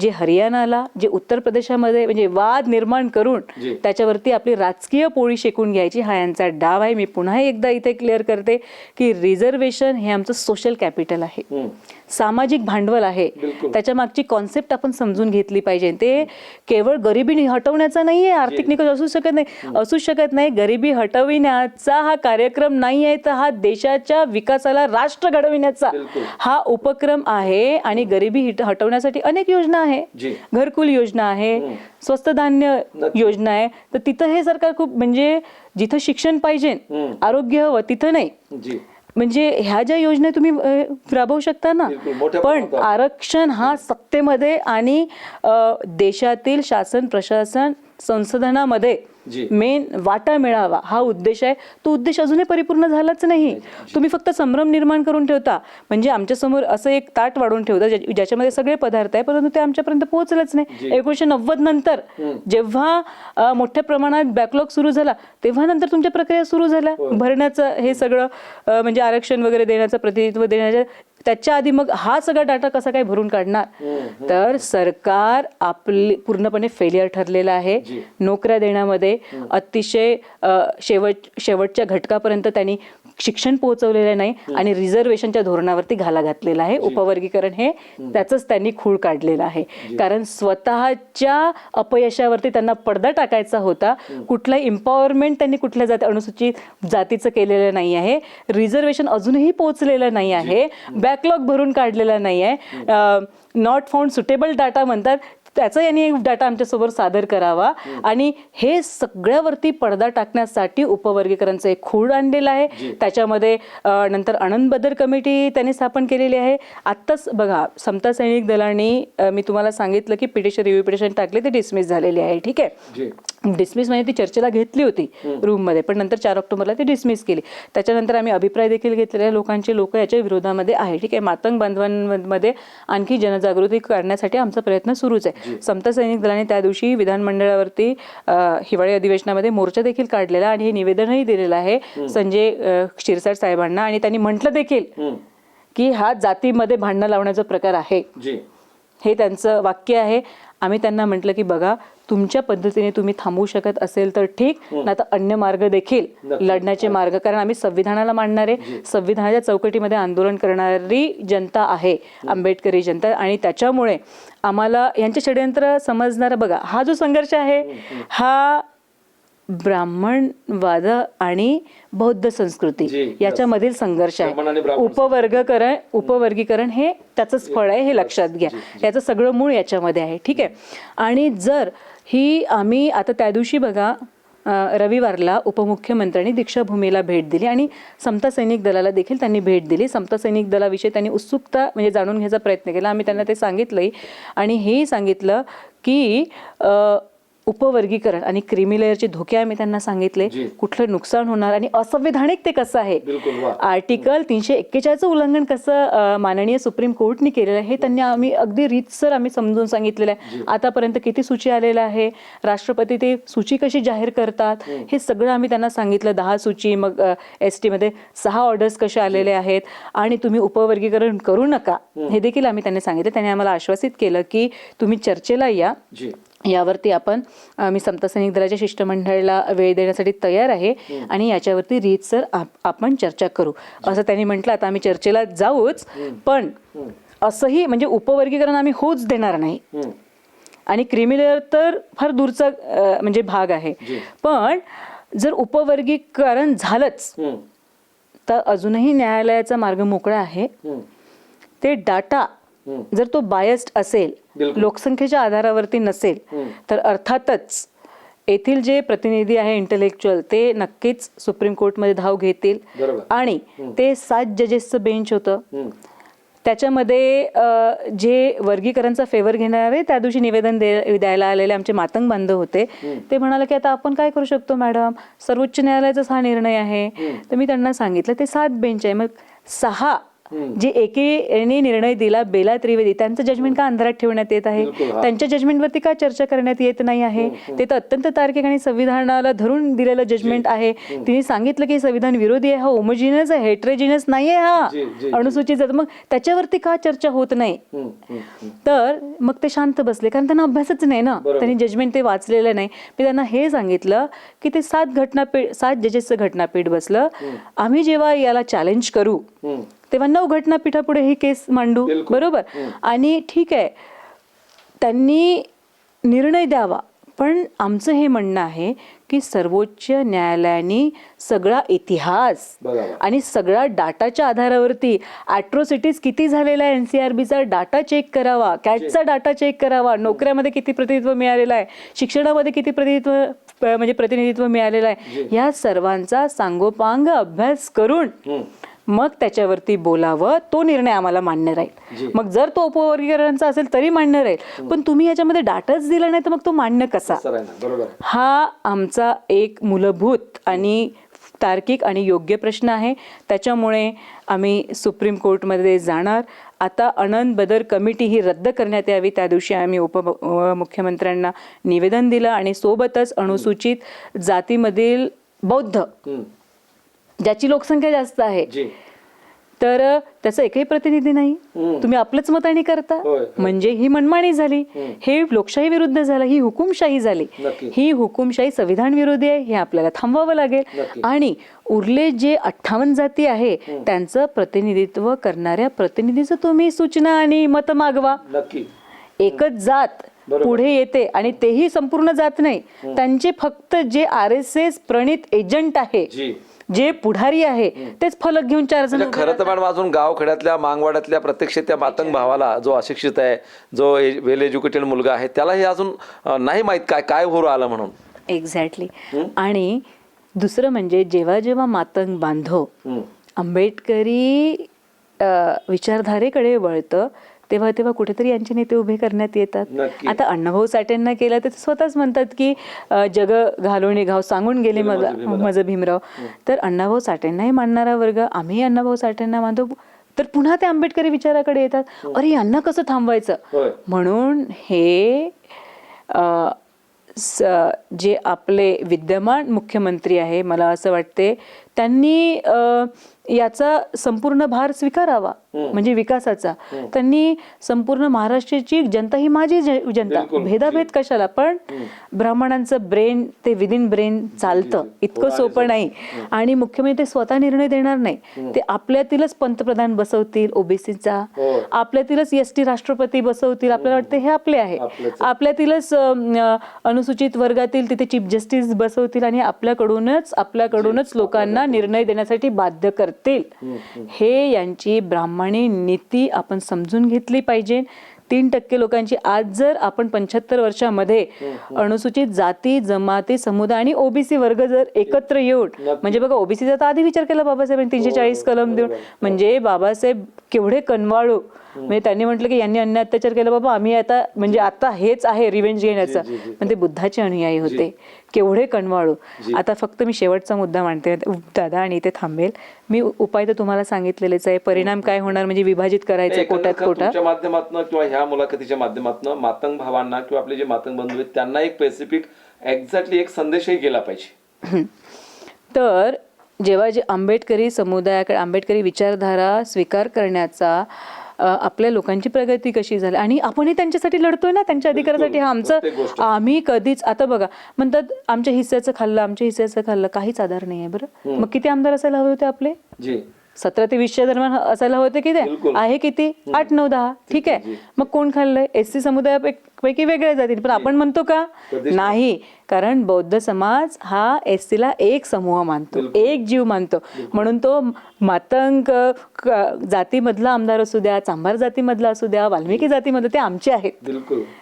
जे हरियाणाला, जे उत्तर प्रदेशामध्ये म्हणजे वाद निर्माण करून त्याच्यावरती आपली राजकीय पोळी शेकून घ्यायची, हा यांचा डाव आहे. मी पुन्हा एकदा इथे क्लिअर करते की रिझर्वेशन हे आमचं सोशल कॅपिटल आहे, सामाजिक भांडवल आहे. त्याच्या मागची कॉन्सेप्ट आपण समजून घेतली पाहिजे. ते केवळ गरिबी हटवण्याचा नाहीये, आर्थिक निकष असू शकत नाही. गरिबी हटविण्याचा हा कार्यक्रम नाही आहे, तर हा देशाच्या विकासाला, राष्ट्र घडविण्याचा हा उपक्रम आहे. आणि गरिबी हटवण्यासाठी अनेक योजना आहे, घरकुल योजना आहे, स्वस्त धान्य योजना आहे. तर तिथं हे सरकार खूप, म्हणजे जिथं शिक्षण पाहिजे, आरोग्य हवं, तिथं नाही. म्हणजे ह्या ज्या योजना तुम्ही राबवू शकता ना, पण आरक्षण हा सत्तेमध्ये आणि देशातील शासन प्रशासन संसाधनामध्ये मेन वाटा मिळावा हा उद्देश आहे. तो उद्देश अजूनही परिपूर्ण झालाच नाही. तुम्ही फक्त संभ्रम निर्माण करून ठेवता. म्हणजे आमच्या समोर असं एक ताट वाढून ठेवता ज्याच्यामध्ये सगळे पदार्थ आहे, परंतु ते आमच्यापर्यंत पोहोचलंच नाही. 1990 नंतर जेव्हा मोठ्या प्रमाणात बॅकलॉग सुरू झाला, तेव्हा नंतर तुमच्या प्रक्रिया सुरू झाल्या भरण्याचं, हे सगळं म्हणजे आरक्षण वगैरे देण्याचं, प्रतिनिधित्व देण्याचं. त्याच्या आधी मग हा सगळा डाटा कसा काय भरून काढणार? तर सरकार आपली पूर्णपणे फेलियर ठरलेलं आहे. नोकऱ्या देण्यामध्ये अतिशय शेवटच्या घटकापर्यंत त्यांनी शिक्षण पोहोचवलेलं नाही, आणि रिझर्वेशनच्या धोरणावरती घाला घातलेला आहे. उपवर्गीकरण हे त्याचंच त्यांनी खूळ काढलेलं आहे. कारण स्वतःच्या अपयशावरती त्यांना पडदा टाकायचा होता. कुठला एम्पॉवरमेंट त्यांनी कुठल्या अनुसूचित जातीचं केलेलं नाही आहे. रिझर्वेशन अजूनही पोहोचलेलं नाही आहे. बॅकलॉग भरून काढलेला नाही आहे. नॉट फाउंड सुटेबल डाटा म्हणतात, त्याचा यांनी एक डाटा आमच्यासमोर सादर करावा. आणि हे सगळ्यावरती पडदा टाकण्यासाठी उपवर्गीकरणचं एक खूळ आणलेलं आहे. त्याच्यामध्ये नंतर आनंद बदर कमिटी त्यांनी स्थापन केलेली आहे. आत्ताच बघा, समता सैनिक दलांनी मी तुम्हाला सांगितलं की रिव्ह्यू पिटिशन टाकले, ते डिसमिस झालेली आहे. ठीक आहे, डिसमिस म्हणजे ती चर्चेला घेतली होती रूममध्ये, पण नंतर 4 ऑक्टोबरला ती डिसमिस केली. त्याच्यानंतर आम्ही अभिप्राय देखील घेतलेल्या लोक याच्या विरोधामध्ये आहे. ठीक आहे, मातंग बांधवांमध्ये आणखी जनजागृती करण्यासाठी आमचा प्रयत्न सुरूच आहे. समता सैनिक दलाने त्या दिवशी विधानमंडळावरती हिवाळी अधिवेशनामध्ये मोर्चा देखील काढलेला आणि हे निवेदनही दिलेलं आहे संजय क्षीरसाट साहेबांना. आणि त्यांनी म्हटलं देखील की हा जातीमध्ये भांडणं लावण्याचा प्रकार आहे, हे त्यांचं वाक्य आहे. आम्ही त्यांना म्हटलं की बघा, तुमच्या पद्धतीने तुम्ही थांबवू शकत असेल तर ठीक, ना तर अन्य मार्ग देखील लढण्याचे मार्ग, कारण आम्ही संविधानाला मानणारे, संविधानाच्या चौकटीमध्ये आंदोलन करणारी जनता आहे, आंबेडकरी जनता. आणि त्याच्यामुळे आम्हाला यांचे षडयंत्र समजणारा, बघा हा जो संघर्ष आहे हा ब्राह्मणवाद आणि बौद्ध संस्कृती याच्यामधील संघर्ष आहे. उपवर्गीकरण हे त्याचंच फळ आहे, हे लक्षात घ्या. याचं सगळं मूळ याच्यामध्ये आहे, ठीक आहे. आणि जर ही आम्ही आता त्या दिवशी बघा रविवारला उपमुख्यमंत्र्यांनी दीक्षाभूमीला भेट दिली आणि समता सैनिक दलाला देखील त्यांनी भेट दिली. समता सैनिक दलाविषयी त्यांनी उत्सुकता म्हणजे जाणून घ्यायचा प्रयत्न केला. आम्ही त्यांना ते सांगितलंही आणि हेही सांगितलं की उपवर्गीकरण आणि क्रीमी लेअरचे धोके आम्ही त्यांना सांगितले, कुठलं नुकसान होणार आणि असंविधानिक ते कसं आहे, आर्टिकल 341चं उल्लंघन कसं माननीय सुप्रीम कोर्टने केलेलं आहे हे त्यांनी आम्ही अगदी रीतसर आम्ही समजून सांगितलेलं आहे. आतापर्यंत किती सूची आलेलं आहे, राष्ट्रपती ते सूची कशी जाहीर करतात हे सगळं आम्ही त्यांना सांगितलं. 10 सूची, मग ST मध्ये 6 ऑर्डर्स कसे आलेले आहेत आणि तुम्ही उपवर्गीकरण करू नका हे देखील आम्ही त्यांनी सांगितलं. त्यांनी आम्हाला आश्वासित केलं की तुम्ही चर्चेला या, यावरती मी समता सैनिक दलाच्या शिष्टमंडळाला वेळ देण्यासाठी तयार आहे आणि याच्यावरती रीतसर आपण चर्चा करू असं त्यांनी म्हटलं. आता आम्ही चर्चेला जाऊच, पण असंही म्हणजे उपवर्गीकरण आम्ही होऊच देणार नाही आणि क्रीमी लेअर तर फार दूरचा म्हणजे भाग आहे. पण जर उपवर्गीकरण झालंच तर अजूनही न्यायालयाचा मार्ग मोकळा आहे. ते डाटा जर तो बायस्ड असेल, लोकसंख्येच्या आधारावरती नसेल, तर अर्थातच येथील जे प्रतिनिधी आहे इंटेलेक्च्युअल ते नक्कीच सुप्रीम कोर्टमध्ये धाव घेतील. आणि ते 7 जजेसचं बेंच होतं, त्याच्यामध्ये जे वर्गीकरणचा फेवर घेणारे त्या दिवशी निवेदन द्यायला आलेले आमचे मातंग बांधव होते. ते म्हणाले की आता आपण काय करू शकतो मॅडम, सर्वोच्च न्यायालयाचाच हा निर्णय आहे. तर मी त्यांना सांगितलं ते 7 बेंच आहे, मग 6 जे एकेने निर्णय दिला बेला त्रिवेदी त्यांचं जजमेंट का अंधारात ठेवण्यात येत आहे, त्यांच्या जजमेंटवरती का चर्चा करण्यात येत नाही आहे. ते तर अत्यंत तार्किक आणि संविधानाला धरून दिलेलं जजमेंट आहे. तिने सांगितलं की संविधान विरोधी आहे, हा होमोजिनस आहे, हेट्रोजिनस नाहीये, हा अनुसूचित, मग त्याच्यावरती का चर्चा होत नाही. तर मग ते शांत बसले, कारण त्यांना अभ्यासच नाही ना, त्यांनी जजमेंट ते वाचलेलं नाही. मी त्यांना हे सांगितलं की ते 7 जजेसचं घटनापीठ बसलं, आम्ही जेव्हा याला चॅलेंज करू तेव्हा 9 घटनापीठापुढे ही केस मांडू, बरोबर. आणि ठीक आहे त्यांनी निर्णय द्यावा, पण आमचं हे म्हणणं आहे की सर्वोच्च न्यायालयाने सगळा इतिहास आणि सगळ्या डाटाच्या आधारावरती ॲट्रोसिटीज किती झालेला आहे NCRBचा डाटा चेक करावा, कॅटचा डाटा चेक करावा, नोकऱ्यामध्ये किती प्रतिनिधित्व मिळालेलं आहे, शिक्षणामध्ये किती प्रतिनिधित्व मिळालेलं आहे, या सर्वांचा सांगोपांग अभ्यास करून मग त्याच्यावरती बोलावं. तो निर्णय आम्हाला मान्य राहील. मग जर तो उपवर्गीकरणाचा असेल तरी मान्य राहील, पण तुम्ही याच्यामध्ये डाटाच दिला नाही तर मग तो मान्य कसा. हा आमचा एक मूलभूत आणि तार्किक आणि योग्य प्रश्न आहे. त्याच्यामुळे आम्ही सुप्रीम कोर्टमध्ये जाणार. आता आनंद बदर कमिटी ही रद्द करण्यात यावी, त्या दिवशी आम्ही उपमुख्यमंत्र्यांना निवेदन दिलं आणि सोबतच अनुसूचित जातीमधील बौद्ध ज्याची लोकसंख्या जास्त आहे तर त्याचा एकही प्रतिनिधी नाही, तुम्ही आपलंच मताने करता, म्हणजे ही मनमानी झाली, हे लोकशाही विरुद्ध झालं, ही हुकुमशाही झाली. ही हुकुमशाही संविधान विरोधी आहे, हे आपल्याला थांबवावं लागेल. आणि उरले जे 58 जाती आहे त्यांचं प्रतिनिधित्व करणाऱ्या प्रतिनिधीचं तुम्ही सूचना आणि मत मागवा. एकच जात पुढे येते आणि तेही संपूर्ण जात नाही, त्यांचे फक्त जे RSS प्रणित एजंट आहे, जे पुढारी आहे, तेच फलक घेऊन 4 जण. खरं तर मॅडम अजून गावखेड्यातल्या मागवाड्यातल्या प्रत्यक्ष त्या मातंग भावाला, जो अशिक्षित आहे, जो वेल एज्युकेटेड मुलगा आहे, त्याला हे अजून नाही माहित काय होऊ आलं म्हणून. एक्झॅक्टली. आणि दुसरं म्हणजे जेव्हा जेव्हा मातंग बांधव आंबेडकरी विचारधारेकडे वळतं तेव्हा तेव्हा कुठेतरी यांचे नेते उभे करण्यात येतात. आता अण्णाभाऊ साठेंना केलं तर स्वतःच म्हणतात की जग घालवणे घाव सांगून गेले माझं भीमराव. तर अण्णाभाऊ साठेंनाही मानणारा वर्ग, आम्ही अण्णाभाऊ साठेंना मानतो, तर पुन्हा ते आंबेडकरी विचाराकडे येतात, अरे यांना कसं थांबवायचं. म्हणून हे जे आपले विद्यमान मुख्यमंत्री आहे, मला असं वाटते त्यांनी याचा संपूर्ण भार स्वीकारावा, म्हणजे विकासाचा. त्यांनी संपूर्ण महाराष्ट्राची जनता ही माझी जनता, भेदाभेद कशाला, पण ब्राह्मणांचं ब्रेन ते विदिन ब्रेन चालतं, इतकं सोपं नाही. आणि मुख्यमंत्री ते स्वतः निर्णय देणार नाही, ते आपल्यातीलच पंतप्रधान बसवतील ओबीसीचा, आपल्यातीलच एसटी राष्ट्रपती बसवतील, आपल्याला वाटतं हे आपले आहे, आपल्यातीलच अनुसूचित वर्गातील तिथे चीफ जस्टिस बसवतील आणि आपल्याकडूनच लोकांना निर्णय देण्यासाठी बाध्य करतील. हे यांची ब्राह्मणी नीती आपण समजून घेतली पाहिजे. 3% लोकांची आज जर आपण 75 वर्षामध्ये अनुसूचित जाती जमाती समुदाय आणि ओबीसी वर्ग जर एकत्र येऊन, म्हणजे बघा ओबीसीचा तर आधी विचार केला बाबासाहेबांनी 340 कलम देऊन, म्हणजे बाबासाहेब केवढे कनवाळू, म्हणजे त्यांनी म्हटलं की यांनी अन्याय अत्याचार केला बाबा, आम्ही आता म्हणजे आता हेच आहे रिव्हेंज घेण्याचं, पण ते बुद्धाचे अनुयायी होते, केवढे कनवाळू. आता फक्त मी शेवटचा मुद्दा मांडते दादा आणि इथे थांबेल. मी उपाय तर तुम्हाला सांगितलेलेच आहे, परिणाम काय होणार म्हणजे विभाजित करायचं कोटात कोटा. तुमच्या माध्यमातून किंवा ह्या मुलाखतीच्या माध्यमातून मातंग भावांना किंवा आपले जे मातंग बंधू आहेत त्यांना एक स्पेसिफिक एक्झॅक्टली एक संदेशही गेला पाहिजे. तर जेव्हा जे आंबेडकरी समुदायाकडे आंबेडकरी विचारधारा स्वीकार करण्याचा आपल्या लोकांची प्रगती कशी झाली आणि आपणही त्यांच्यासाठी लढतोय ना, त्यांच्या अधिकारासाठी. हा आमचं आम्ही कधीच, आता बघा म्हणतात आमच्या हिस्स्याचं खाल्लं, काहीच आधार नाही आहे बरं. मग किती आमदार असायला हवे होते आपले? 17 ते 20च्या दरम्यान असायला होते. किती आहे? किती? 8, 9, 10. ठीक आहे, मग कोण खाल्लंय? एससी समुदायापैकी वेगळे जातील, पण आपण म्हणतो का? नाही, कारण बौद्ध समाज हा एससीला एक समूह मानतो, एक जीव मानतो. म्हणून तो मातंग जातीमधला आमदार असू द्या, चांभार जातीमधला असू द्या, वाल्मिकी जातीमधला, ते आमचे आहेत.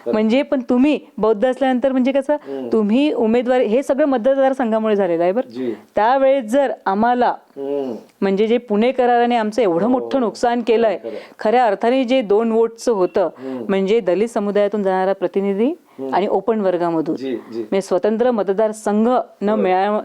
म्हणजे पण तुम्ही बौद्ध असल्यानंतर म्हणजे कसं तुम्ही उमेदवारी, हे सगळं मतदारसंघामुळे झालेलं आहे बरं. त्यावेळेस जर आम्हाला म्हणजे जे पुणे कराराने आमचं एवढं मोठं नुकसान केलंय, खऱ्या अर्थाने जे 2 वोटचं होतं, म्हणजे दलित समुदायातून जाणारा प्रतिनिधी आणि ओपन वर्गामधून, म्हणजे स्वतंत्र मतदार संघ न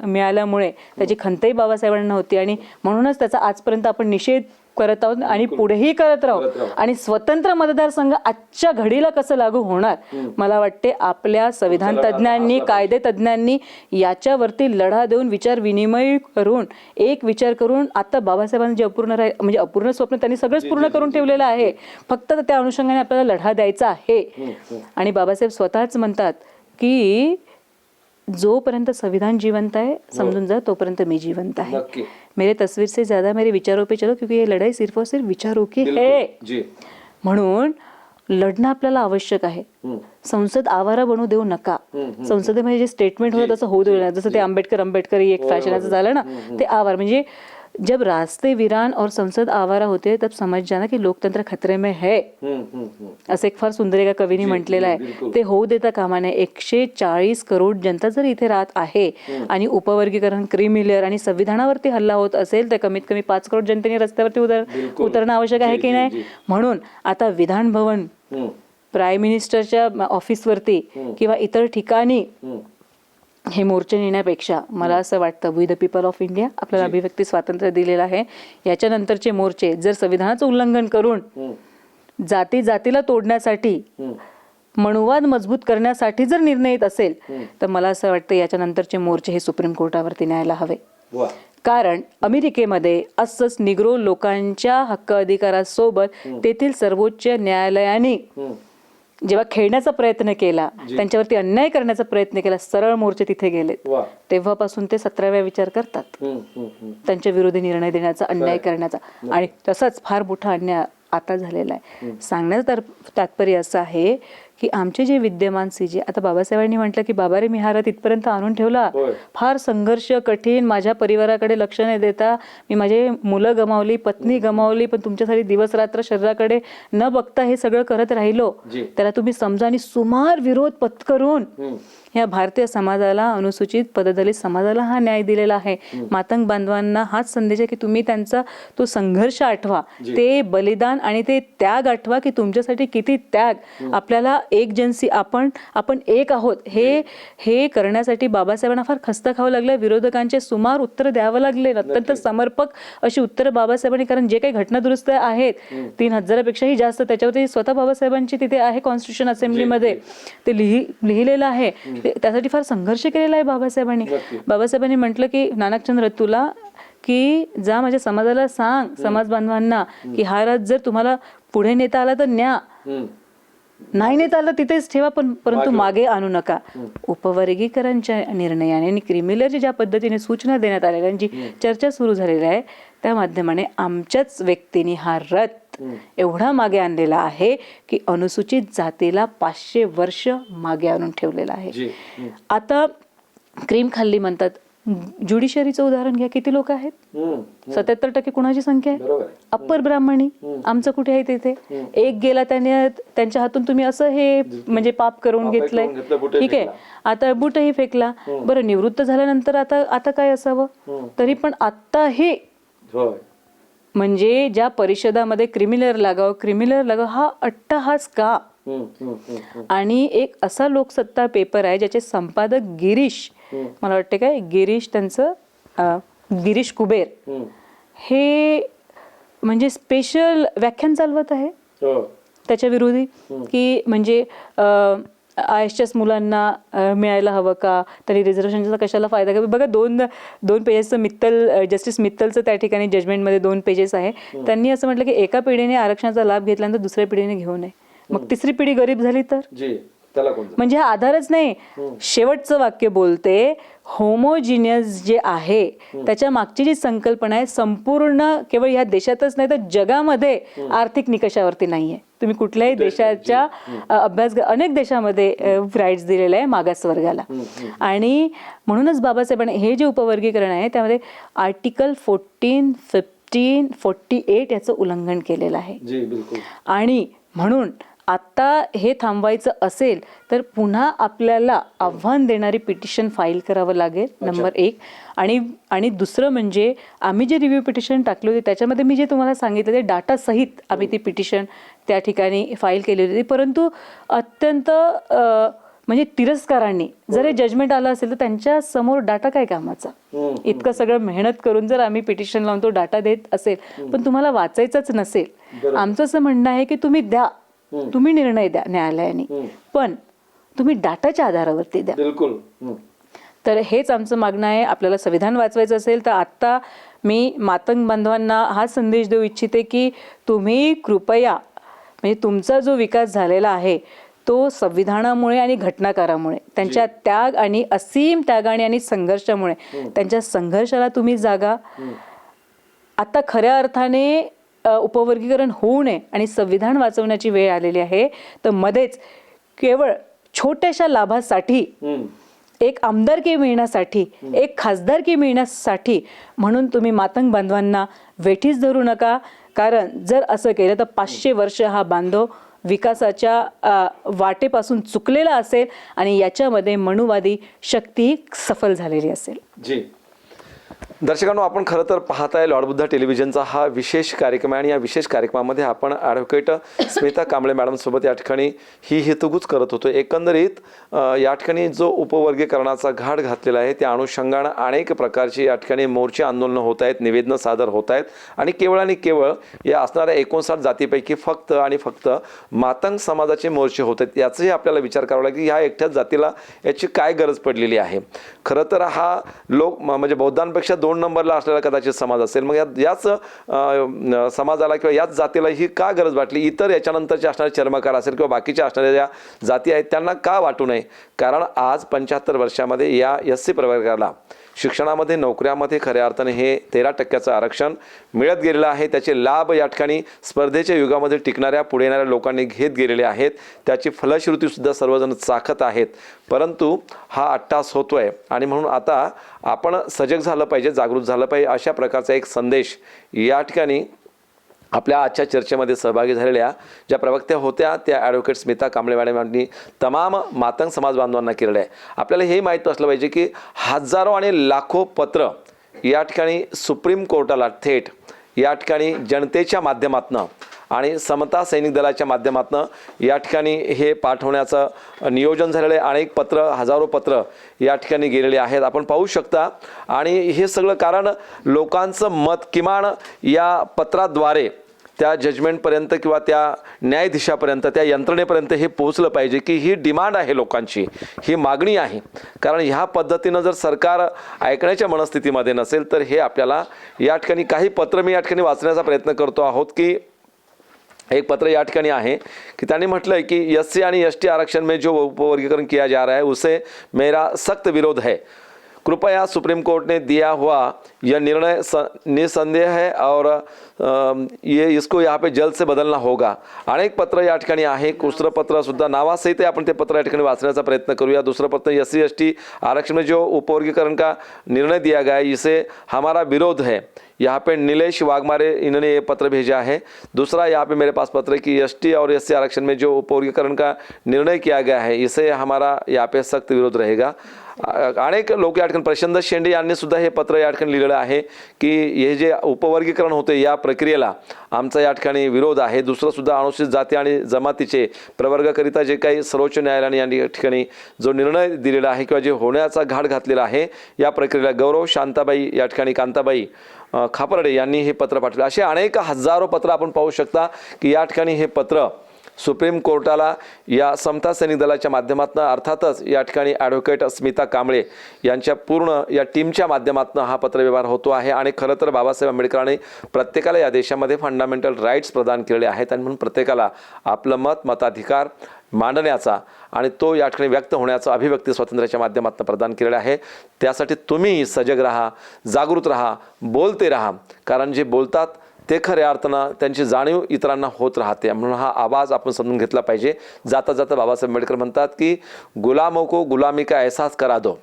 मिळाल्यामुळे त्याची खंतही बाबासाहेबांना होती. आणि म्हणूनच त्याचा आजपर्यंत आपण निषेध करत आहोत आणि पुढेही करत राहू. आणि स्वतंत्र मतदारसंघ आजच्या घडीला कसं लागू होणार, मला वाटते आपल्या संविधान तज्ज्ञांनी, कायदे तज्ज्ञांनी याच्यावरती लढा देऊन विचार विनिमय करून एक विचार करून, आता बाबासाहेबांनी जे अपूर्ण म्हणजे अपूर्ण स्वप्न त्यांनी सगळंच पूर्ण करून ठेवलेलं आहे, फक्त त्या अनुषंगाने आपल्याला लढा द्यायचा आहे. आणि बाबासाहेब स्वतःच म्हणतात की जोपर्यंत संविधान जिवंत आहे समझून जा, तोपर्यंत मैं जिवंत है. मेरे तस्वीर से ज्यादा मेरे विचारों पे चलो, क्योंकि ये लड़ाई सिर्फ और सिर्फ विचारों की है. म्हणून लढणं आपल्याला आवश्यक आहे. संसद आवारा बनवू देऊ नका. संसदेमध्ये जे स्टेटमेंट होतं तसं होऊ देऊ नका. जसं ते आंबेडकरी एक फॅशनाचं झालं ना, ते आवार म्हणजे जब रास्ते वीरान और संसद आवारा होते तब समझ जाना की लोकतंत्र खतरे में है. असं एक फार सुंदर एका कवीने म्हटलेलं आहे. ते होऊ देता कामा नये. 140 करोड जनता जर इथे राहत आहे आणि उपवर्गीकरण, क्रीमी लेअर आणि संविधानावरती हल्ला होत असेल तर कमीत कमी 5 करोड जनतेने रस्त्यावरती उतरणं आवश्यक आहे की नाही. म्हणून आता विधान भवन, प्राईम मिनिस्टरच्या ऑफिसवरती किंवा इतर ठिकाणी हे मोर्चे नेण्यापेक्षा मला असं वाटतं we the people of India, आपल्याला अभिव्यक्ती स्वातंत्र्य दिलेलं आहे, याच्यानंतरचे मोर्चे जर संविधानाचं उल्लंघन करून जातीला तोडण्यासाठी, मनुवाद मजबूत करण्यासाठी जर निर्णय येत असेल तर मला असं वाटतं याच्यानंतरचे मोर्चे हे सुप्रीम कोर्टावरती न्यायला हवे. कारण अमेरिकेमध्ये असंच निग्रो लोकांच्या हक्क अधिकारासोबत तेथील सर्वोच्च न्यायालयाने जेव्हा खेळण्याचा प्रयत्न केला, त्यांच्यावरती अन्याय करण्याचा प्रयत्न केला, सरळ मोर्चे तिथे गेले, तेव्हापासून ते 17व्या विचार करतात त्यांच्या विरोधी निर्णय देण्याचा, अन्याय करण्याचा. आणि तसाच फार मोठा अन्याय आता झालेला आहे. सांगण्याचं तात्पर्य असं आहे की आमचे जे विद्यमान सीजे, आता बाबासाहेबांनी म्हटलं की बाबा रे मी हा रथ इथपर्यंत आणून ठेवला, फार संघर्ष कठीण, माझ्या परिवाराकडे लक्ष नाही देता, मी माझे मुलं गमावली, पत्नी गमावली, पण तुमच्यासाठी दिवस रात्र शरीराकडे न बघता हे सगळं करत राहिलो, त्याला तुम्ही समजा आणि सुमार विरोध पत्करून ह्या भारतीय समाजाला, अनुसूचित पददलित समाजाला हा न्याय दिलेला आहे. मातंग बांधवांना हाच संदेश आहे की तुम्ही त्यांचा तो संघर्ष आठवा, ते बलिदान आणि ते त्याग आठवा की तुमच्यासाठी किती त्याग, आपल्याला एकजनसी, आपण एक आहोत हे करण्यासाठी बाबासाहेबांना फार खस्ता खावं लागलं. विरोधकांचे सुमार उत्तर द्यावं लागले, अत्यंत समर्पक अशी उत्तर बाबासाहेबांनी, कारण जे काही घटना दुरुस्त आहेत 3000पेक्षाही जास्त, त्याच्यावरती स्वतः बाबासाहेबांची तिथे आहे कॉन्स्टिट्यूशन असेंब्लीमध्ये ते लिहिलेलं आहे. त्यासाठी फार संघर्ष केलेला आहे बाबासाहेबांनी. बाबासाहेबांनी म्हटलं की नानकचंद्र तुला की जा माझ्या समाजाला सांग, समाज बांधवांना की हा राज जर तुम्हाला पुढे नेता आला तर न्या, नाही नेता आलं तिथेच ठेवा, परंतु मागे आणू नका. उपवर्गीकरणच्या निर्णयाने आणि क्रिमिलेअरची ज्या पद्धतीने सूचना देण्यात आलेल्या, जी चर्चा सुरू झालेली आहे, त्या माध्यमाने आमच्याच व्यक्तीने हा रथ एवढा मागे आणलेला आहे की अनुसूचित जातीला 500 वर्ष मागे आणून ठेवलेला आहे. आता क्रीम खाल्ली म्हणतात. ज्युडिशरीचं उदाहरण घ्या, किती लोक आहेत? 77% कुणाची संख्या आहे? अप्पर ब्राह्मणी. आमचं कुठे आहे तिथे? एक गेला त्याने, त्यांच्या हातून तुम्ही असं हे म्हणजे पाप करून घेतलंय, ठीक आहे, आता बुटही फेकला. बरं, निवृत्त झाल्यानंतर आता काय असावं? तरी पण आत्ताही म्हणजे ज्या परिषदामध्ये क्रिमिलेअर लागावं हा अट्टहास का? आणि एक असा लोकसत्ता पेपर आहे ज्याचे संपादक गिरीश, मला वाटते काय गिरीश त्यांचं गिरीश कुबेर, हे म्हणजे स्पेशल व्याख्यान चालवत आहे त्याच्या विरोधी की म्हणजे आयएसच्याच मुलांना मिळायला हवं का, तरी रिझर्वेशनचा कशाला फायदा का? बघा, दोन पेजेसचं जस्टिस मित्तलचं त्या ठिकाणी जजमेंटमध्ये 2 पेजेस आहे. त्यांनी असं म्हटलं की एका पिढीने आरक्षणाचा लाभ घेतल्यानंतर दुसऱ्या पिढीने घेऊ नये. मग तिसरी पिढी गरीब झाली तर म्हणजे हा आधारच नाही. शेवटचं वाक्य बोलते होमोजिनियस जे आहे त्याच्या मागची जी संकल्पना आहे संपूर्ण केवळ ह्या देशातच नाही तर जगामध्ये आर्थिक निकषावरती नाहीये. तुम्ही कुठल्याही देशाच्या अभ्यास, अनेक देशामध्ये राईट्स दिलेले आहे मागासवर्गाला. आणि म्हणूनच बाबासाहेबांनी हे जे उपवर्गीकरण आहे त्यामध्ये आर्टिकल 14, 15, 48 याचं उल्लंघन केलेलं आहे. आणि म्हणून आता हे थांबवायचं असेल तर पुन्हा आपल्याला आव्हान देणारी पिटिशन फाईल करावं लागेल, नंबर 1. आणि दुसरं म्हणजे आम्ही जे रिव्ह्यू पिटिशन टाकली होती त्याच्यामध्ये मी जे तुम्हाला सांगितलं ते डाटा सहित आम्ही ती पिटिशन त्या ठिकाणी फाईल केलेली होती. परंतु अत्यंत म्हणजे तिरस्कारांनी जर हे जजमेंट आलं असेल तर त्यांच्या समोर डाटा काय कामाचा? इतकं सगळं मेहनत करून जर आम्ही पिटिशन लावून तो डाटा देत असेल पण तुम्हाला वाचायचंच नसेल, आमचं असं म्हणणं आहे की तुम्ही द्या, तुम्ही निर्णय द्या न्यायालयाने, पण तुम्ही डाटाच्या आधारावरती द्या. बिलकुल. तर हेच आमचं मागणं आहे. आपल्याला संविधान वाचवायचं असेल तर आत्ता मी मातंग बांधवांना हा संदेश देऊ इच्छिते की तुम्ही कृपया म्हणजे तुमचा जो विकास झालेला आहे तो संविधानामुळे आणि घटनाकारामुळे त्यांच्या त्याग आणि असीम त्यागाने आणि संघर्षामुळे त्यांच्या संघर्षाला तुम्ही जागा. आता खऱ्या अर्थाने उपवर्गीकरण होऊ नये आणि संविधान वाचवण्याची वेळ आलेली आहे. तर मध्येच केवळ छोट्याशा लाभासाठी, एक आमदारकी मिळण्यासाठी, एक खासदारकी मिळण्यासाठी म्हणून तुम्ही मातंग बांधवांना वेठीस धरू नका. कारण जर असं केलं तर 500 वर्ष हा बांधव विकासाच्या वाटेपासून चुकलेला असेल आणि याच्यामध्ये मनुवादी शक्ती सफल झालेली असेल. दर्शकांनो, आपण खरं तर पाहताय लॉर्ड बुद्धा टेलिव्हिजनचा हा विशेष कार्यक्रम आहे आणि या विशेष कार्यक्रमामध्ये आपण ॲडव्होकेट स्मिता कांबळे मॅडमसोबत या ठिकाणी ही हेतुगूच करत होतो. एकंदरीत या ठिकाणी जो उपवर्गीकरणाचा घाट घातलेला आहे त्या अनुषंगानं अनेक प्रकारची या ठिकाणी मोर्चे आंदोलनं होत आहेत, निवेदनं सादर होत आहेत आणि केवळ या असणाऱ्या 59 जातीपैकी फक्त मातंग समाजाचे मोर्चे होत आहेत. याचाही आपल्याला विचार करावा लागेल की ह्या एकट्याच जातीला याची काय गरज पडलेली आहे. खरं तर हा लोक म्हणजे बौद्धांपेक्षा 2 नंबरला असलेला कदाचित समाज असेल. मग याच समाजाला किंवा याच जातीला ही का गरज वाटली? इतर याच्यानंतरचे असणारे चर्मकार असेल किंवा बाकीच्या असणाऱ्या ज्या जाती आहेत त्यांना का वाटू नये? कारण आज 75 वर्षामध्ये या SC प्रवर्गाला शिक्षणामध्ये, नोकऱ्यामध्ये खऱ्या अर्थाने हे 13% आरक्षण मिळत गेलेलं आहे. त्याचे लाभ या ठिकाणी स्पर्धेच्या युगामध्ये टिकणाऱ्या पुढे येणाऱ्या लोकांनी घेत गेलेले आहेत. त्याची फलश्रुतीसुद्धा सर्वजण चाखत आहेत. परंतु हा अट्टास होतोय आणि म्हणून आता आपण सजग झालं पाहिजे, जागृत झालं पाहिजे अशा प्रकारचा एक संदेश या ठिकाणी आपल्या आजच्या चर्चेमध्ये सहभागी झालेल्या ज्या प्रवक्त्या होत्या त्या ॲडव्होकेट स्मिता कांबळे मॅडम यांनी तमाम मातंग समाज बांधवांना केलेलं आहे. आपल्याला हे माहीत असलं पाहिजे की हजारो आणि लाखो पत्र या ठिकाणी सुप्रीम कोर्टाला थेट या ठिकाणी जनतेच्या माध्यमातनं आणि समता सैनिक दलाच्या माध्यमातून या ठिकाणी हे पाठवण्याचं नियोजन झालेलं आहे. अनेक पत्र, हजारो पत्र या ठिकाणी गेलेले आहेत, आपण पाहू शकता. आणि हे सगळं कारण लोकांचं मत किमान या पत्राद्वारे त्या जजमेंटपर्यंत किंवा त्या न्यायाधीशापर्यंत, त्या यंत्रणेपर्यंत हे पोहोचलं पाहिजे की ही डिमांड आहे लोकांची, ही मागणी आहे. कारण ह्या पद्धतीनं जर सरकार ऐकण्याच्या मनस्थितीमध्ये नसेल तर हे आपल्याला या ठिकाणी काही पत्र मी या ठिकाणी वाचण्याचा प्रयत्न करतो आहोत की एक पत्र या ठिकाणी आहे की त्यांनी म्हटलं आहे की SC आणि ST आरक्षण में जो उपवर्गीकरण किया जा रहा है उसे मेरा सख्त विरोध है. कृपया सुप्रीम कोर्ट ने दिया हुआ यह निर्णय निसंदेह है और ये इसको यहाँ पे जल्द से बदलना होगा. अनेक पत्र या ठिकाणी आहे. दुसरं पत्र सुद्धा नावासहित आपण ते पत्र या ठिकाणी वाचण्याचा प्रयत्न करूया. दूसरा पत्र SC ST आरक्षण में जो उपवर्गीकरण का निर्णय दिया गया है इसे हमारा विरोध है. यहाँ पे नीलेश वाघमारे इन्होंने ये पत्र भेजा है. दूसरा यहाँ पे मेरे पास पत्र है कि ST और SC आरक्षण में जो उपवर्गीकरण का निर्णय किया गया है इसे हमारा यहाँ पे सख्त विरोध रहेगा. अनेक लोक या ठिकाणी प्रशांत शेंडे यांनी सुद्धा हे पत्र या ठिकाणी लिहिलेलं आहे की हे जे उपवर्गीकरण होते या प्रक्रियेला आमचा या ठिकाणी विरोध आहे. दुसरं सुद्धा अनुसूचित जाती आणि जमातीचे प्रवर्गाकरिता जे काही सर्वोच्च न्यायालयाने या ठिकाणी जो निर्णय दिलेला आहे किंवा जे होण्याचा घाट घातलेला आहे या प्रक्रियेला गौरव शांताबाई या ठिकाणी कांताबाई खापर्डे यांनी हे पत्र पाठवले. असे अनेक हजारो पत्र आपण पाहू शकता की या ठिकाणी हे पत्र सुप्रीम कोर्टाला या समता सैनिक दलाच्या माध्यमातून अर्थातच या ठिकाणी ॲडव्होकेट स्मिता कांबळे यांच्या पूर्ण या टीमच्या माध्यमातून हा पत्रव्यवहार होतो आहे. आणि खरं तर बाबासाहेब आंबेडकरांनी प्रत्येकाला या देशामध्ये फंडामेंटल राईट्स प्रदान केलेले आहेत आणि म्हणून प्रत्येकाला आपलं मताधिकार मांडण्याचा आणि तो या ठिकाणी व्यक्त होण्याचा अभिव्यक्ती स्वातंत्र्याच्या माध्यमातून प्रदान केलेला आहे. त्यासाठी तुम्ही सजग राहा, जागृत राहा, बोलते राहा. कारण जे बोलतात ते खऱ्या अर्थानं त्यांची जाणीव इतरांना होत राहते. म्हणून हा आवाज आपण समजून घेतला पाहिजे. जाता जाता बाबासाहेब आंबेडकर म्हणतात की गुलामों को गुलामी का एहसास करा दो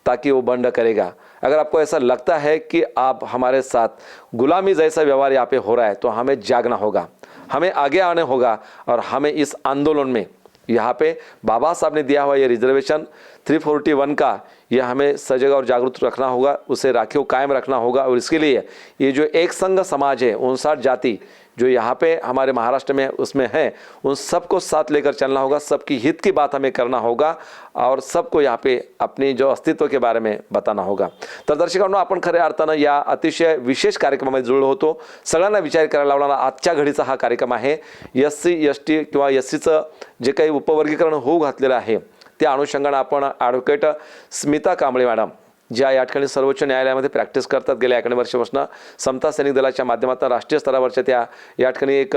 ताकि वो बंड करेगा. अगर आपको ऐसा लगता है कि आप हमारे साथ गुलामी जैसा व्यवहार यहाँ पे हो रहा है तो हमें जागना होगा, हमें आगे आने होगा और हमें इस आंदोलन में यहाँ पे बाबा साहब ने दिया हुआ ये रिजर्वेशन 341 का ये हमें सजग और जागरूक रखना होगा, उसे राखीव कायम रखना होगा. और इसके लिए ये जो एक संघ समाज है 59 जाति जो यहाँ पे हमारे महाराष्ट्र में उसमें है उन सबको साथ लेकर चलना होगा. सबकी हित की बात हमें करना होगा और सबको यहाँ पे अपनी जो अस्तित्व के बारे में बताना होगा. तर दर्शकांनो, आपण खऱ्या अर्थानं या अतिशय विशेष कार्यक्रमामध्ये जुळलो होतो. सगळ्यांना विचार करायला लावणारा आजच्या घडीचा हा कार्यक्रम आहे. SC ST किंवा SCचं जे काही उपवर्गीकरण होऊ घातलेलं आहे त्या अनुषंगाने आपण ॲडव्होकेट स्मिता कांबळे मॅडम ज्या या ठिकाणी सर्वोच्च न्यायालयामध्ये प्रॅक्टिस करतात गेल्या 11 वर्षापासून समता सैनिक दलाच्या माध्यमातून राष्ट्रीय स्तरावरच्या त्या या ठिकाणी एक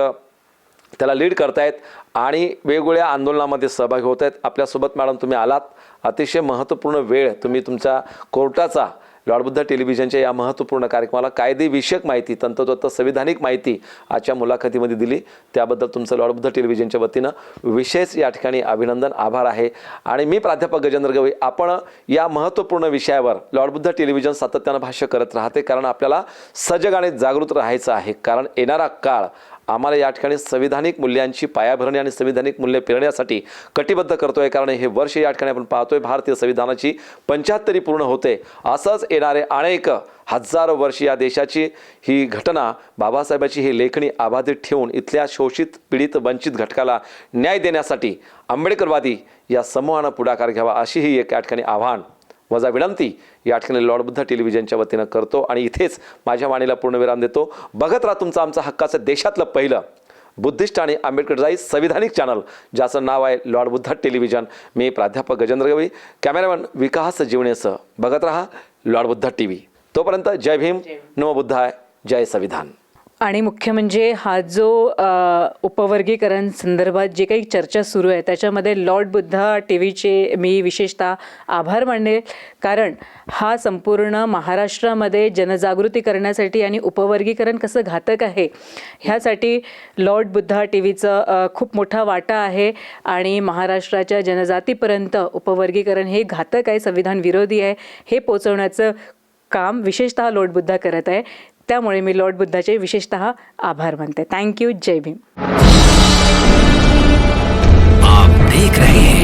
त्याला लीड करतायत आणि वेगवेगळ्या आंदोलनामध्ये सहभागी होत आहेत. आपल्यासोबत मॅडम तुम्ही आलात. अतिशय महत्त्वपूर्ण वेळ तुम्ही तुमच्या कोर्टाचा लॉर्ड बुद्धा टेलिव्हिजनच्या या महत्त्वपूर्ण कार्यक्रमाला कायदेविषयक माहिती, तंतोतंत संविधानिक माहिती आजच्या मुलाखतीमध्ये दिली. त्याबद्दल तुमचं लॉर्ड बुद्धा टेलिव्हिजनच्या वतीनं विशेष या ठिकाणी अभिनंदन, आभार आहे. आणि मी प्राध्यापक गजेंद्र गवई आपण या महत्त्वपूर्ण विषयावर लॉर्ड बुद्धा टेलिव्हिजन सातत्यानं भाष्य करत राहते. कारण आपल्याला सजग आणि जागृत राहायचं आहे. कारण येणारा काळ आम्हाला या ठिकाणी संविधानिक मूल्यांची पायाभरणी आणि संविधानिक मूल्य पेरण्यासाठी कटिबद्ध करतोय. कारण हे वर्ष या ठिकाणी आपण पाहतोय भारतीय संविधानाची 75वी पूर्ण होते. असंच येणारे अनेक हजारो वर्ष या देशाची ही घटना बाबासाहेबांची ही लेखणी अबाधित ठेवून इथल्या शोषित, पीडित, वंचित घटकाला न्याय देण्यासाठी आंबेडकरवादी या समूहानं पुढाकार घ्यावा अशी ही एक या ठिकाणी आव्हान वजा विनंती या ठिकाणी लॉर्ड बुद्धा टेलिव्हिजनच्या वतीनं करतो. आणि इथेच माझ्या वाणीला पूर्णविराम देतो. बघत राहा तुमचं आमचं हक्काचं देशातलं पहिलं बुद्धिस्ट आणि आंबेडकरजाई संविधानिक चॅनल ज्याचं नाव आहे लॉर्ड बुद्धा टेलिव्हिजन. मी प्राध्यापक गजेंद्र गवई, कॅमेरामॅन विकास जीवनेसह. बघत राहा लॉर्ड बुद्धा TV. तोपर्यंत जय भीम, नमो बुद्धाय, जय संविधान. आणि मुख्य म्हणजे हा जो उपवर्गीकरण संदर्भात जे काही चर्चा सुरू आहे त्याच्यामध्ये लॉर्ड बुद्धा TVचे मी विशेषतः आभार मानेल. कारण हा संपूर्ण महाराष्ट्रामध्ये जनजागृती करण्यासाठी आणि उपवर्गीकरण कसं घातक आहे ह्यासाठी लॉर्ड बुद्धा TVचं खूप मोठा वाटा आहे. आणि महाराष्ट्राच्या जनजातीपर्यंत उपवर्गीकरण हे घातक आहे, संविधान विरोधी आहे हे पोचवण्याचं काम विशेषतः लॉर्ड बुद्धा करत आहे. त्यामुळे मी लॉर्ड बुद्धाचे विशेषतः आभार मानते. थँक्यू. जय भीम. आप देख रहे हैं